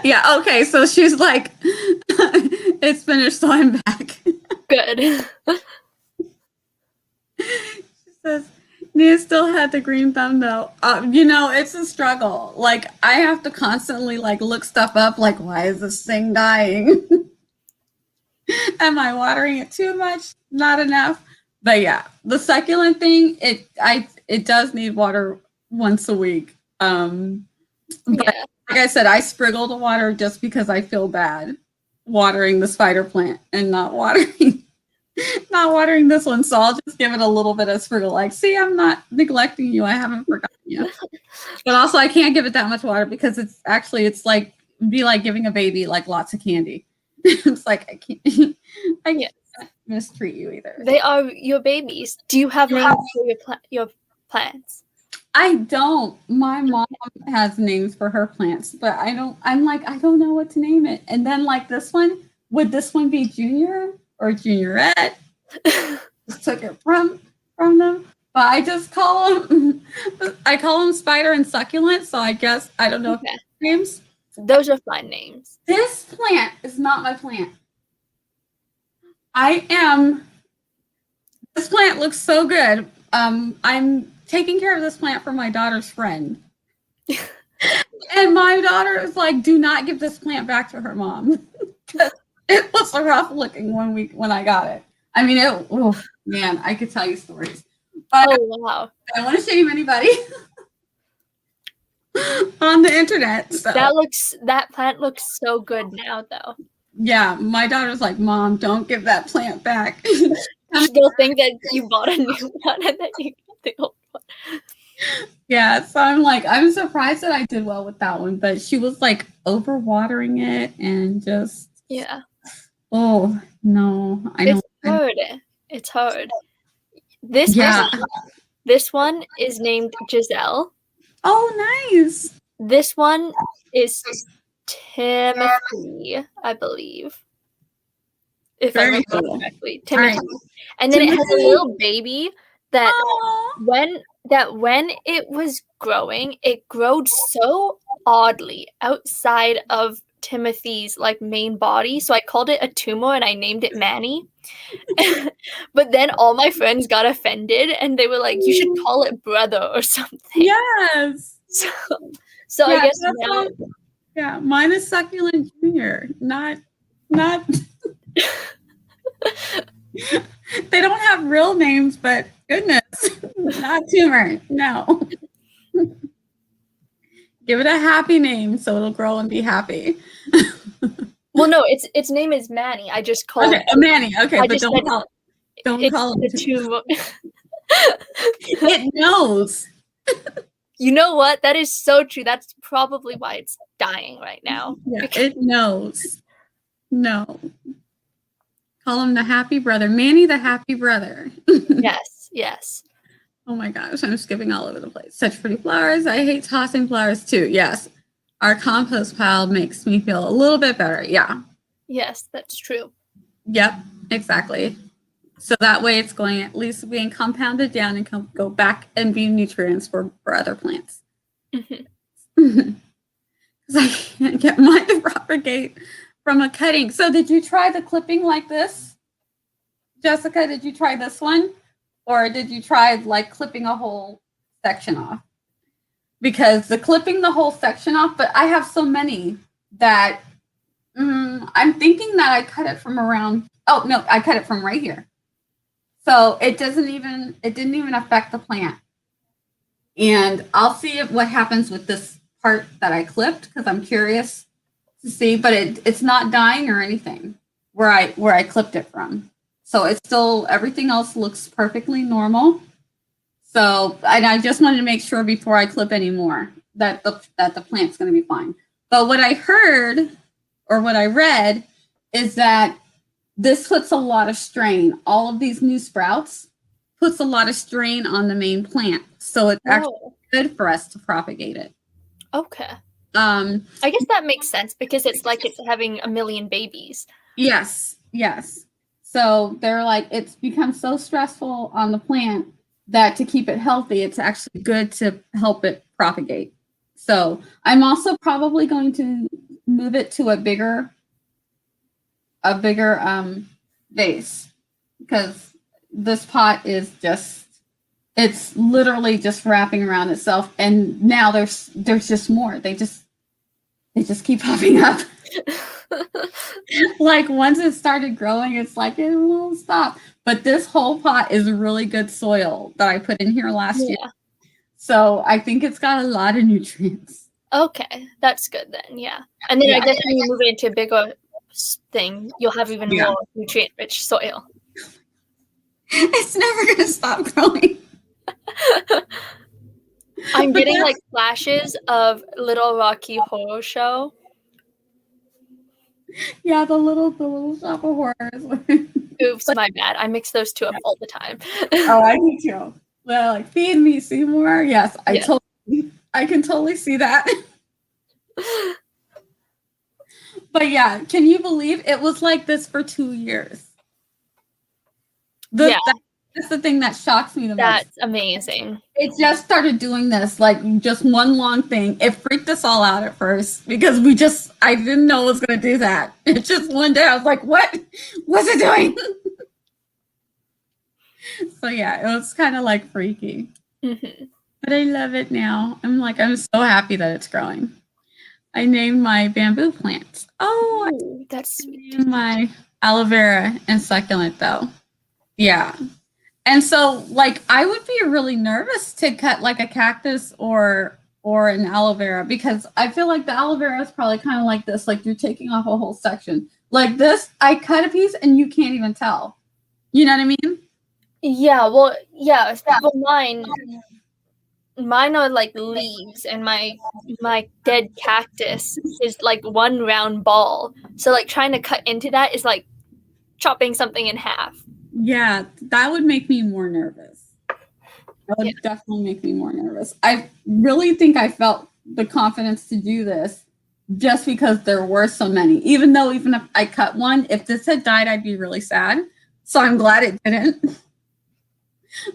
Yeah, okay, so she's like, it's finished, so I'm back. Good. She says, Nia still had the green thumb though. It's a struggle. Like I have to constantly like look stuff up. Like, why is this thing dying? Am I watering it too much? Not enough. But yeah, the succulent thing, it does need water once a week. But like I said, I sprinkle the water just because I feel bad watering the spider plant and not watering this one. So I'll just give it a little bit of sprinkle. Like, see, I'm not neglecting you. I haven't forgotten you. But also I can't give it that much water because it's like be like giving a baby like lots of candy. It's like I can't mistreat you either. They are your babies. Do you have names for your plants? I don't. My mom has names for her plants, but I don't. I'm like, I don't know what to name it. And then like this one, would this one be Junior or Juniorette? Just took it from them. But I just call them. I call them Spider and Succulent. So I guess I don't know if names. Those are fun names. This plant is not my plant. I am This plant looks so good. I'm taking care of this plant for my daughter's friend. And my daughter is like, do not give this plant back to her mom. It was rough looking when I got it. I mean, man, I could tell you stories. But Oh wow. I don't want to shame anybody on the internet. So. That plant looks so good now though. Yeah, my daughter's like, Mom, don't give that plant back. They'll think that you bought a new one and then you got the old one. Yeah, so I'm like, I'm surprised that I did well with that one, but she was like overwatering it and just oh no, I know. It's hard. This one is named Giselle. Oh, nice. This one is Timothy, I believe. If I remember correctly. Timothy. Right. And then it has a little baby that when it was growing, it growed so oddly outside of Timothy's like main body. So I called it a tumor and I named it Manny. But then all my friends got offended and they were like, you should call it brother or something. Yes. So I guess now, yeah, mine is Succulent Junior, not they don't have real names, but goodness, not tumor. No. Give it a happy name so it'll grow and be happy. Well, no, its name is Manny. I just called it Manny. Okay, but don't call it tumor. It knows. You know what? That is so true. That's probably why it's dying right now. Yeah, it knows. No. Call him the happy brother. Manny the happy brother. Yes. Oh my gosh, I'm skipping all over the place. Such pretty flowers. I hate tossing flowers too. Yes. Our compost pile makes me feel a little bit better. Yeah. Yes, that's true. Yep, exactly. So that way it's going at least being compounded down and go back and be nutrients for other plants. Because I can't get mine to propagate from a cutting. So did you try the clipping like this? Jessica, did you try this one? Or did you try like clipping a whole section off? Because the clipping the whole section off, but I have so many that I'm thinking that I cut it from around, oh no, I cut it from right here. So it didn't even affect the plant. And I'll see what happens with this part that I clipped because I'm curious to see, but it's not dying or anything where I clipped it from. So it's still, everything else looks perfectly normal. So, and I just wanted to make sure before I clip any more that the plant's going to be fine. But what I heard or what I read is that this puts a lot of strain. All of these new sprouts puts a lot of strain on the main plant. So it's actually good for us to propagate it. Okay. I guess that makes sense because it's like it's having a million babies. Yes. So they're like, it's become so stressful on the plant that to keep it healthy, it's actually good to help it propagate. So I'm also probably going to move it to a bigger vase because this pot is it's literally just wrapping around itself. And now there's just more. They just keep popping up. Like once it started growing, it's like it won't stop. But this whole pot is really good soil that I put in here last year. So I think it's got a lot of nutrients. Okay, that's good then, yeah. And then I guess when you move it into a bigger thing, you'll have even more nutrient-rich soil. It's never going to stop growing. I'm getting like flashes of Little Rocky Horror Show. Yeah, the little shop of horrors. Oops, my bad. I mix those two up all the time. Oh, I do too. Well, like feed me, Seymour. Yes, I can totally see that. But yeah, can you believe it was like this for 2 years? That's the thing that shocks me the most. That's amazing. It just started doing this, like just one long thing. It freaked us all out at first because I didn't know it was going to do that. It just one day I was like, what's it doing? So yeah, it was kind of like freaky. Mm-hmm. But I love it now. I'm so happy that it's growing. I named my bamboo plants. Oh, Ooh, that's I sweet. named my aloe vera and succulent though. Yeah. And so like I would be really nervous to cut like a cactus or an aloe vera because I feel like the aloe vera is probably kind of like this, like you're taking off a whole section. Like this, I cut a piece and you can't even tell. You know what I mean? Yeah, well, yeah, well, mine are like leaves, and my dead cactus is like one round ball. So like trying to cut into that is like chopping something in half. Yeah, that would make me more nervous. That would definitely make me more nervous. I really think I felt the confidence to do this just because there were so many. Even if I cut one, if this had died, I'd be really sad. So I'm glad it didn't.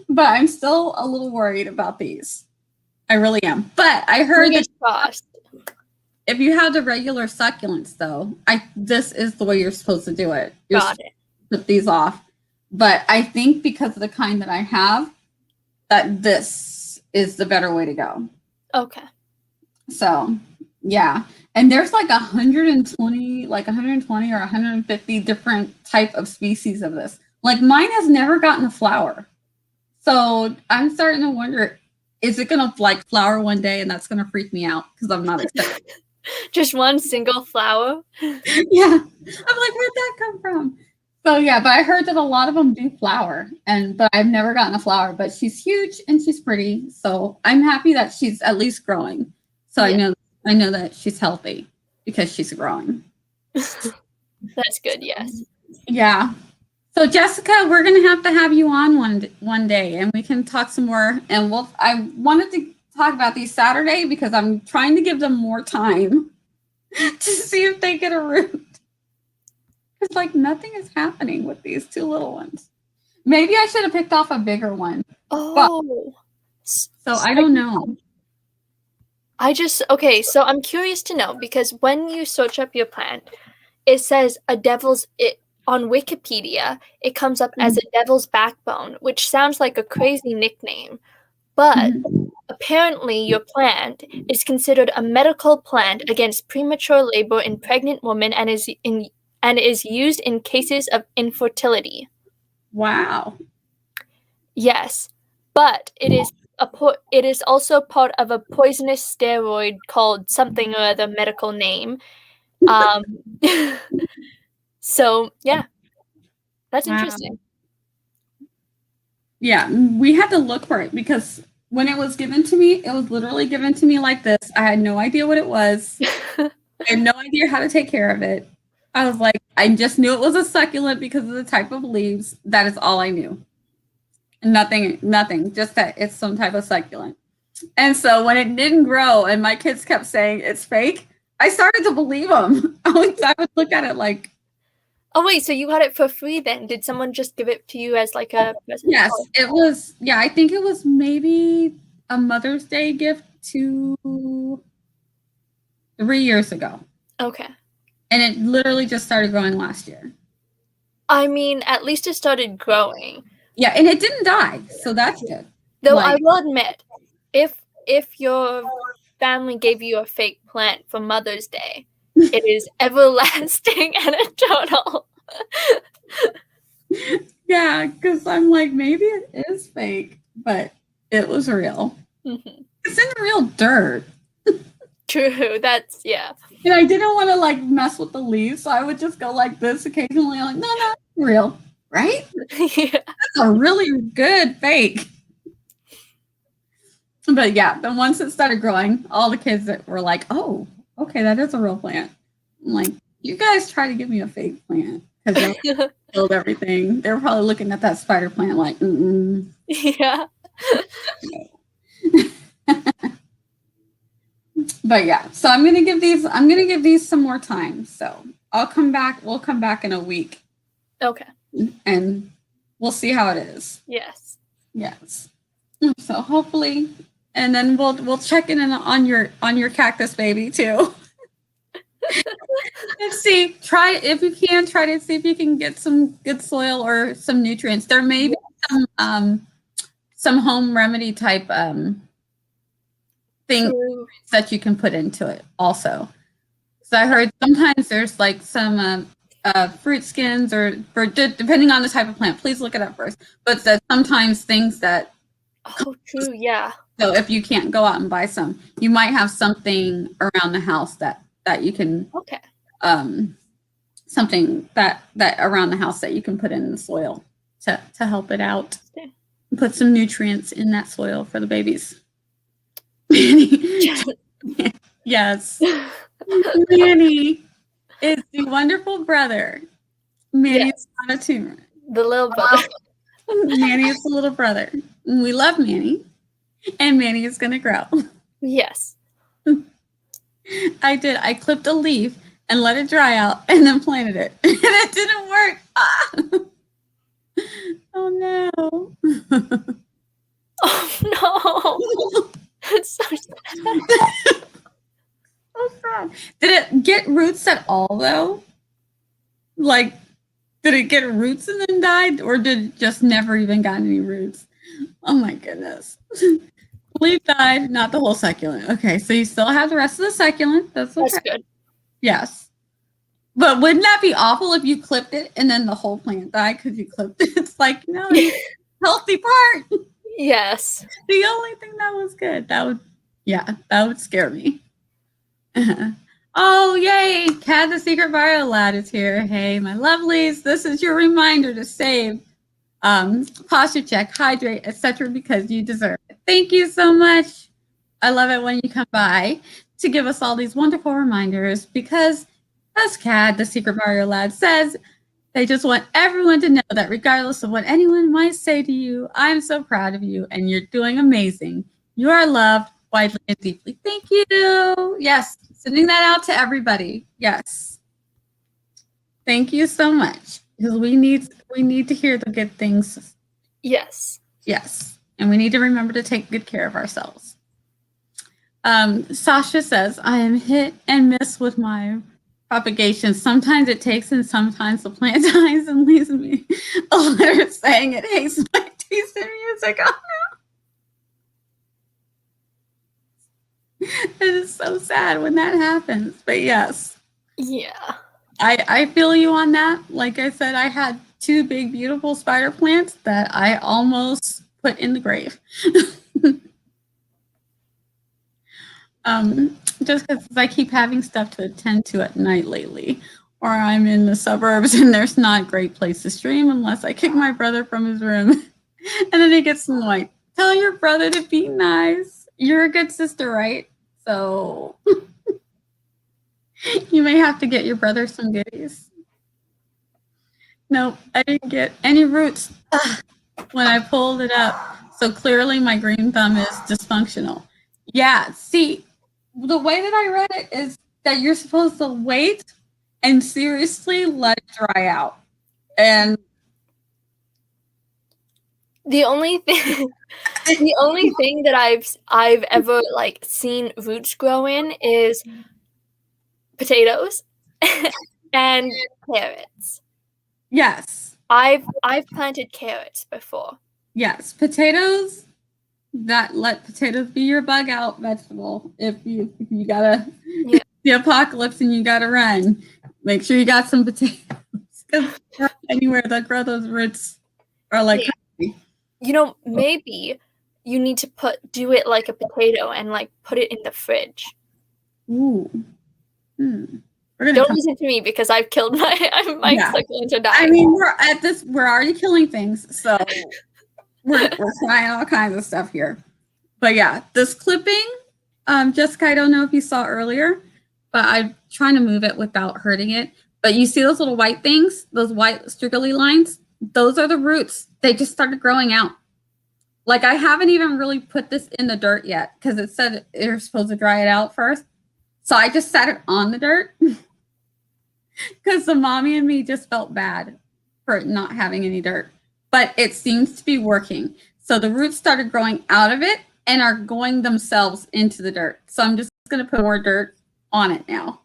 But I'm still a little worried about these. I really am. But I heard that if you have the regular succulents, though, this is the way you're supposed to do it. You're Got it. put these off. But I think because of the kind that I have, that this is the better way to go. Okay. So, yeah. And there's like 120 or 150 different type of species of this. Like mine has never gotten a flower. So I'm starting to wonder, is it going to like flower one day and that's going to freak me out because I'm not excited. Just one single flower? Yeah. I'm like, where'd that come from? So yeah, but I heard that a lot of them do flower, but I've never gotten a flower. But she's huge and she's pretty, so I'm happy that she's at least growing. So yeah. I know that she's healthy because she's growing. That's good. Yes. Yeah. So Jessica, we're gonna have you on one day, and we can talk some more. And I wanted to talk about these Saturday because I'm trying to give them more time to see if they get a root. It's like nothing is happening with these two little ones. Maybe I should have picked off a bigger one. Oh. So I don't know. Okay, so I'm curious to know, because when you search up your plant, it says on Wikipedia, it comes up as a devil's backbone, which sounds like a crazy nickname. But apparently your plant is considered a medical plant against premature labor in pregnant women and is used in cases of infertility. Wow. Yes, but it is also part of a poisonous steroid called something or other medical name. So yeah, that's interesting. Yeah, we had to look for it because when it was given to me, it was literally given to me like this. I had no idea what it was. I had no idea how to take care of it. I was like, I just knew it was a succulent because of the type of leaves. That is all I knew. Nothing, just that it's some type of succulent. And so when it didn't grow and my kids kept saying it's fake, I started to believe them. I would look at it like, oh wait, so you got it for free then? Did someone just give it to you as like a present? Yes, it was. Yeah, I think it was maybe a Mother's Day gift 3 years ago. Okay. And it literally just started growing last year. I mean, at least it started growing. Yeah, and it didn't die, so that's good. Though I will admit, if your family gave you a fake plant for Mother's Day, it is everlasting and eternal. Yeah, because I'm like, maybe it is fake, but it was real. Mm-hmm. It's in real dirt. True, that's, yeah. And I didn't want to like mess with the leaves, so I would just go like this occasionally. I'm like, no, real, right? Yeah. That's a really good fake. But yeah, the ones that started growing, all the kids that were like, oh, okay, that is a real plant. I'm like, you guys try to give me a fake plant because they killed everything. They were probably looking at that spider plant like, Yeah. But yeah, so I'm gonna give these some more time. So I'll come back. We'll come back in a week. Okay. And we'll see how it is. Yes. Yes. So hopefully, and then we'll check in on your cactus baby too. Let's see. Try if you can. Try to see if you can get some good soil or some nutrients. There may be some home remedy type thing that you can put into it also. So I heard sometimes there's like some fruit skins or depending on the type of plant. Please look it up first. But that sometimes things that. Oh, true. Yeah. So if you can't go out and buy some, you might have something around the house that you can. Okay. Something that around the house that you can put in the soil to help it out. Okay. Put some nutrients in that soil for the babies. Yes. Manny is the wonderful brother. Manny is not a tumor. The little brother. Manny is the little brother. We love Manny. And Manny is going to grow. Yes. I clipped a leaf and let it dry out and then planted it. And it didn't work. Ah. Oh, no. Oh, no. It's so sad. So sad. Did it get roots at all, though? Like, did it get roots and then died? Or did it just never even got any roots? Oh, my goodness. Leaf died, not the whole succulent. Okay, so you still have the rest of the succulent. That's okay. That's good. Yes. But wouldn't that be awful if you clipped it and then the whole plant died because you clipped it? It's like, no, healthy part. Yes. The only thing that was good. That would scare me. Oh, yay. Cad the Secret Bio Lad is here. Hey, my lovelies. This is your reminder to save, posture check, hydrate, etc. because you deserve it. Thank you so much. I love it when you come by to give us all these wonderful reminders because, as Cad, the Secret Mario Lad, says, they just want everyone to know that regardless of what anyone might say to you, I'm so proud of you and you're doing amazing. You are loved widely and deeply. Thank you. Yes, sending that out to everybody. Yes. Thank you so much because we need to hear the good things. Yes. Yes. And we need to remember to take good care of ourselves. Sasha says, I am hit and miss with my propagation. Sometimes it takes and sometimes the plant dies and leaves me a letter saying it hates my taste in music. Oh no. It is so sad when that happens. But yes. Yeah. I feel you on that. Like I said, I had 2 big, beautiful spider plants that I almost put in the grave. Just because I keep having stuff to attend to at night lately, or I'm in the suburbs and there's not a great place to stream unless I kick my brother from his room. And then he gets annoyed. Tell your brother to be nice. You're a good sister, right? So you may have to get your brother some goodies. Nope, I didn't get any roots when I pulled it up. So clearly my green thumb is dysfunctional. Yeah, see, the way that I read it is that you're supposed to wait and seriously let it dry out. And the only thing that I've ever like seen roots grow in is potatoes and carrots. Yes. I've planted carrots before. Yes, potatoes. Let potatoes be your bug out vegetable. If you gotta the apocalypse and you gotta run, make sure you got some potatoes because anywhere that grow those roots are like. You know, maybe you need to do it like a potato and like put it in the fridge. Ooh. Don't listen to me because I've killed my succulents are dying. I mean, we're already killing things, so we're trying all kinds of stuff here. But yeah, this clipping, Jessica, I don't know if you saw earlier, but I'm trying to move it without hurting it. But you see those little white things, those white striggly lines? Those are the roots. They just started growing out. Like I haven't even really put this in the dirt yet because it said you're supposed to dry it out first. So I just sat it on the dirt because the mommy and me just felt bad for not having any dirt. But it seems to be working. So the roots started growing out of it and are going themselves into the dirt. So I'm just going to put more dirt on it now.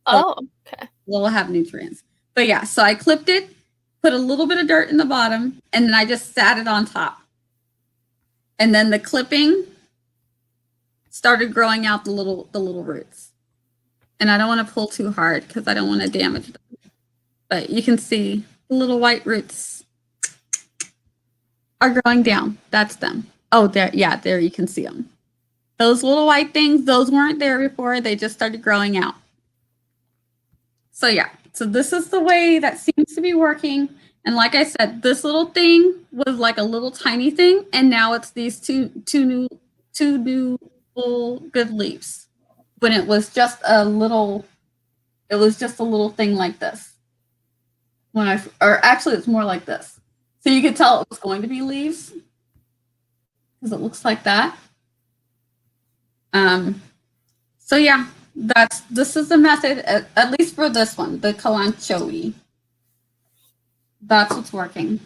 So okay. We'll have nutrients. But yeah, so I clipped it put a little bit of dirt in the bottom, and then I just sat it on top. And then the clipping started growing out the little roots. And I don't want to pull too hard because I don't want to damage them. But you can see the little white roots are growing down. That's them. Oh, there, yeah, there you can see them. Those little white things, those weren't there before. They just started growing out. So yeah, so this is the way that seems to be working. And like I said, this little thing was like a little tiny thing, and now it's these two new full good leaves. When it was just a little thing like this. Or actually it's more like this. So you could tell it was going to be leaves because it looks like that. So yeah, this is the method, at least for this one, the kalanchoe. That's what's working.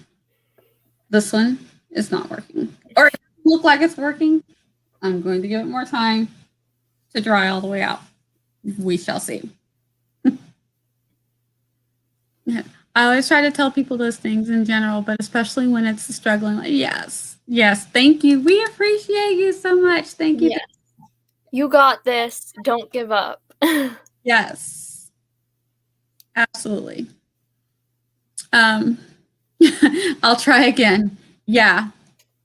This one is not working. Or it doesn't look like it's working. I'm going to give it more time to dry all the way out. We shall see. I always try to tell people those things in general, but especially when it's struggling, like, yes, thank you. We appreciate you so much. Thank you. Yes. You got this. Don't give up. Yes, absolutely. I'll try again. Yeah,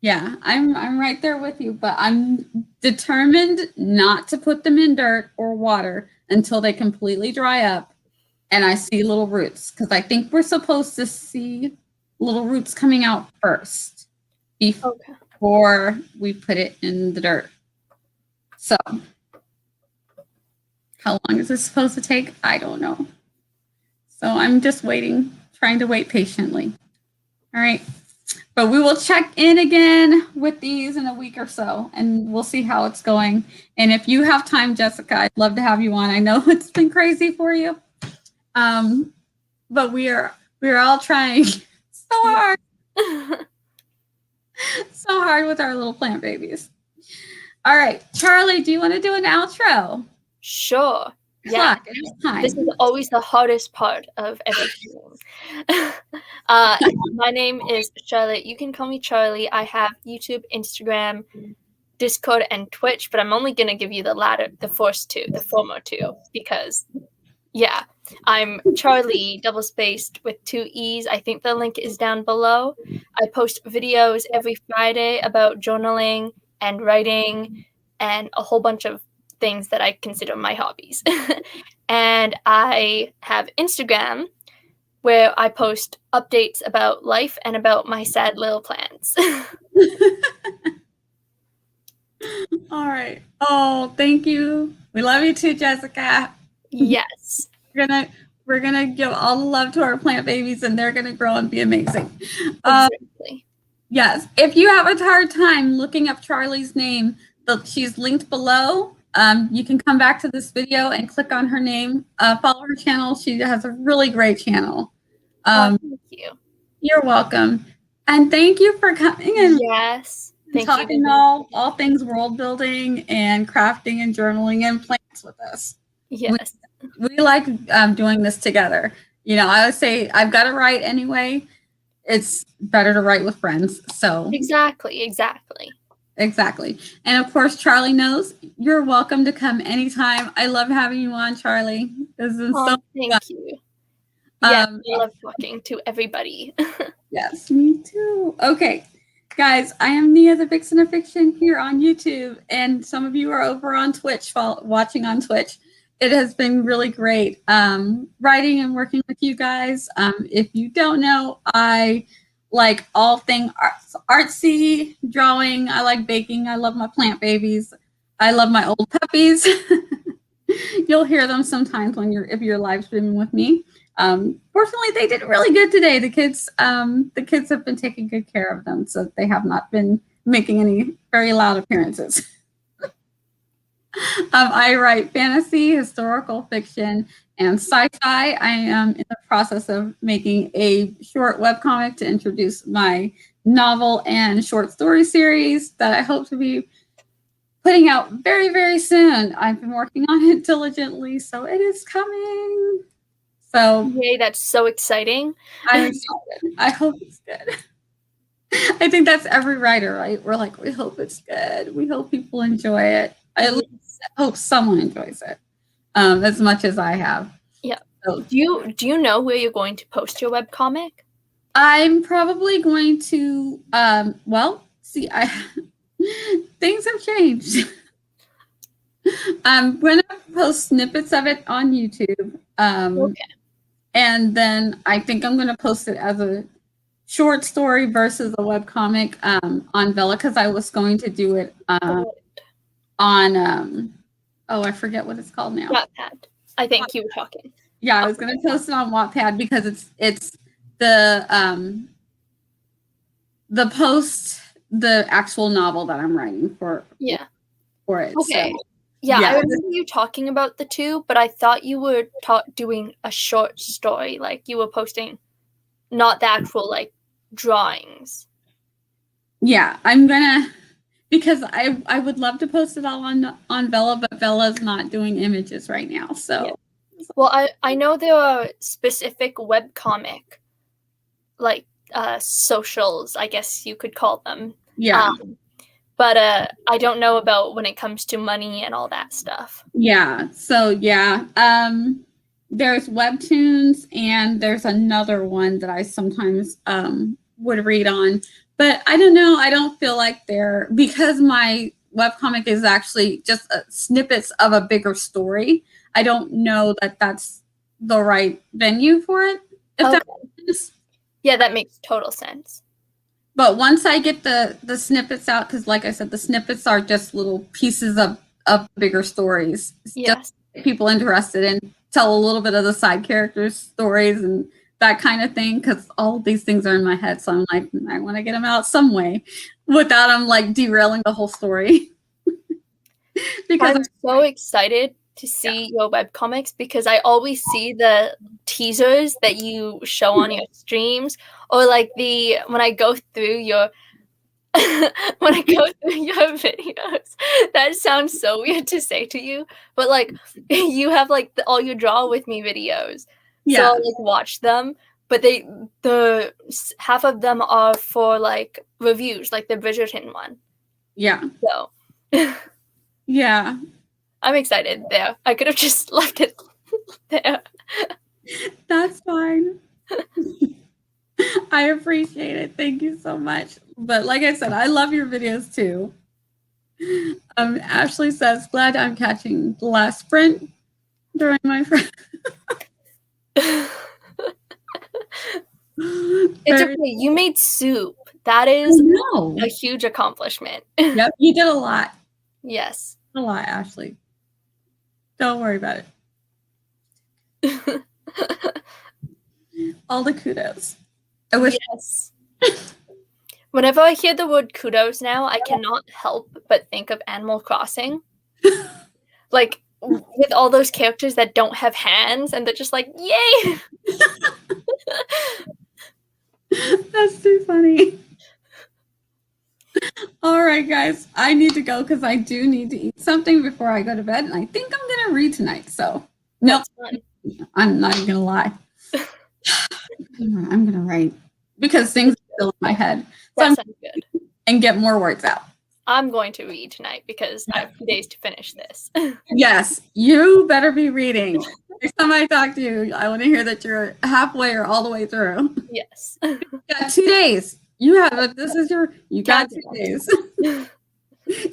I'm right there with you, but I'm determined not to put them in dirt or water until they completely dry up and I see little roots, because I think we're supposed to see little roots coming out first before we put it in the dirt. So how long is this supposed to take? I don't know. So I'm just waiting, trying to wait patiently. All right. But we will check in again with these in a week or so, and we'll see how it's going. And if you have time, Jessica, I'd love to have you on. I know it's been crazy for you. But we are all trying so hard. So hard with our little plant babies. All right. Charlie, do you want to do an outro? Sure. Yeah. This is always the hardest part of everything. My name is Charlotte. You can call me Charlie. I have YouTube, Instagram, Discord, and Twitch, but I'm only going to give you the former two, because, yeah, I'm Charlie double-spaced with 2 E's. I think the link is down below. I post videos every Friday about journaling and writing and a whole bunch of things that I consider my hobbies. And I have Instagram, where I post updates about life and about my sad little plants. All right. Oh, thank you. We love you too, Jessica. Yes. We're gonna give all the love to our plant babies, and they're gonna grow and be amazing. Exactly. Yes. If you have a hard time looking up Charlie's name, she's linked below. You can come back to this video and click on her name. Follow her channel. She has a really great channel. Thank you. You're welcome. And thank you for coming and talking all things world building and crafting and journaling and plants with us. Yes. We like doing this together. You know, I always say I've got to write anyway. It's better to write with friends. So Exactly. And of course, Charlie knows you're welcome to come anytime. I love having you on, Charlie. This is so thank fun. you. Yeah, I love talking to everybody. Yes, me too. Okay, guys, I am Nia the Vixen of Fiction here on YouTube, and some of you are over on Twitch, watching on Twitch. It has been really great writing and working with you guys. If you don't know, I like all things artsy, drawing. I like baking. I love my plant babies. I love my old puppies. You'll hear them sometimes if you're live streaming with me. Fortunately, they did really good today. The kids have been taking good care of them, so they have not been making any very loud appearances. I write fantasy, historical fiction, and sci-fi. I am in the process of making a short webcomic to introduce my novel and short story series that I hope to be putting out very, very soon. I've been working on it diligently, so it is coming. So Yay, that's so exciting. I'm excited. I hope it's good. I think that's every writer, right? We're like, we hope it's good. We hope people enjoy it. I at least hope someone enjoys it as much as I have. Yeah. So, Do you know where you're going to post your webcomic? I'm probably going to, well, see, things have changed. I'm going to post snippets of it on YouTube. Okay. And then I think I'm going to post it as a short story versus a webcomic on Vella, because I was going to do it on, oh, I forget what it's called now. Wattpad. I think you were talking. Yeah, I was going to post it on Wattpad because it's the actual novel that I'm writing for it. Okay. So, yeah, I remember you talking about the two, but I thought you were doing a short story, like you were posting not the actual like drawings. Yeah, I'm gonna, because I would love to post it all on Vella, but Vella's not doing images right now. So well, I know there are specific webcomic like socials, I guess you could call them. Yeah. But I don't know about when it comes to money and all that stuff. Yeah. So yeah. There's Webtoons and there's another one that I sometimes would read on. But I don't know. I don't feel like because my webcomic is actually just snippets of a bigger story. I don't know that that's the right venue for it. If that makes sense. Yeah, that makes total sense. But once I get the snippets out, because like I said, the snippets are just little pieces of bigger stories. Yes. Just people interested in tell a little bit of the side characters' stories and that kind of thing, because all of these things are in my head. So I'm like, I want to get them out some way without them like derailing the whole story. Because I'm so excited to see your webcomics, because I always see the teasers that you show on your streams, or like when I go through your videos. That sounds so weird to say to you, but like you have like all your draw with me videos. So I'll like watch them, but the half of them are for like reviews, like the Bridgerton one. Yeah. So yeah. I'm excited there. I could have just left it there. That's fine. I appreciate it. Thank you so much. But like I said, I love your videos too. Ashley says, glad I'm catching the last sprint during my friend. It's okay. You made soup. That is a huge accomplishment. Yep, you did a lot. Yes. A lot, Ashley. Don't worry about it. All the kudos. I wish. Yes. Whenever I hear the word kudos now, I cannot help but think of Animal Crossing. Like, with all those characters that don't have hands, and they're just like, yay! That's too funny. All right, guys. I need to go because I do need to eat something before I go to bed, and I think I'm going to read tonight. So, no, I'm not even going to lie. I'm going to write because things are still in my head. So that sounds good. And get more words out. I'm going to read tonight because I have 2 days to finish this. Yes, you better be reading. Next time I talk to you, I want to hear that you're halfway or all the way through. Yes. You got 2 days. You have it. You got 2 days.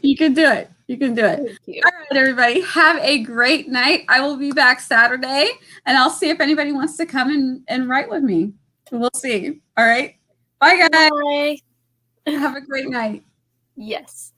You can do it. You can do it. Thank you. All right, everybody. Have a great night. I will be back Saturday, and I'll see if anybody wants to come and write with me. We'll see. All right. Bye, guys. Bye. Have a great night. Yes.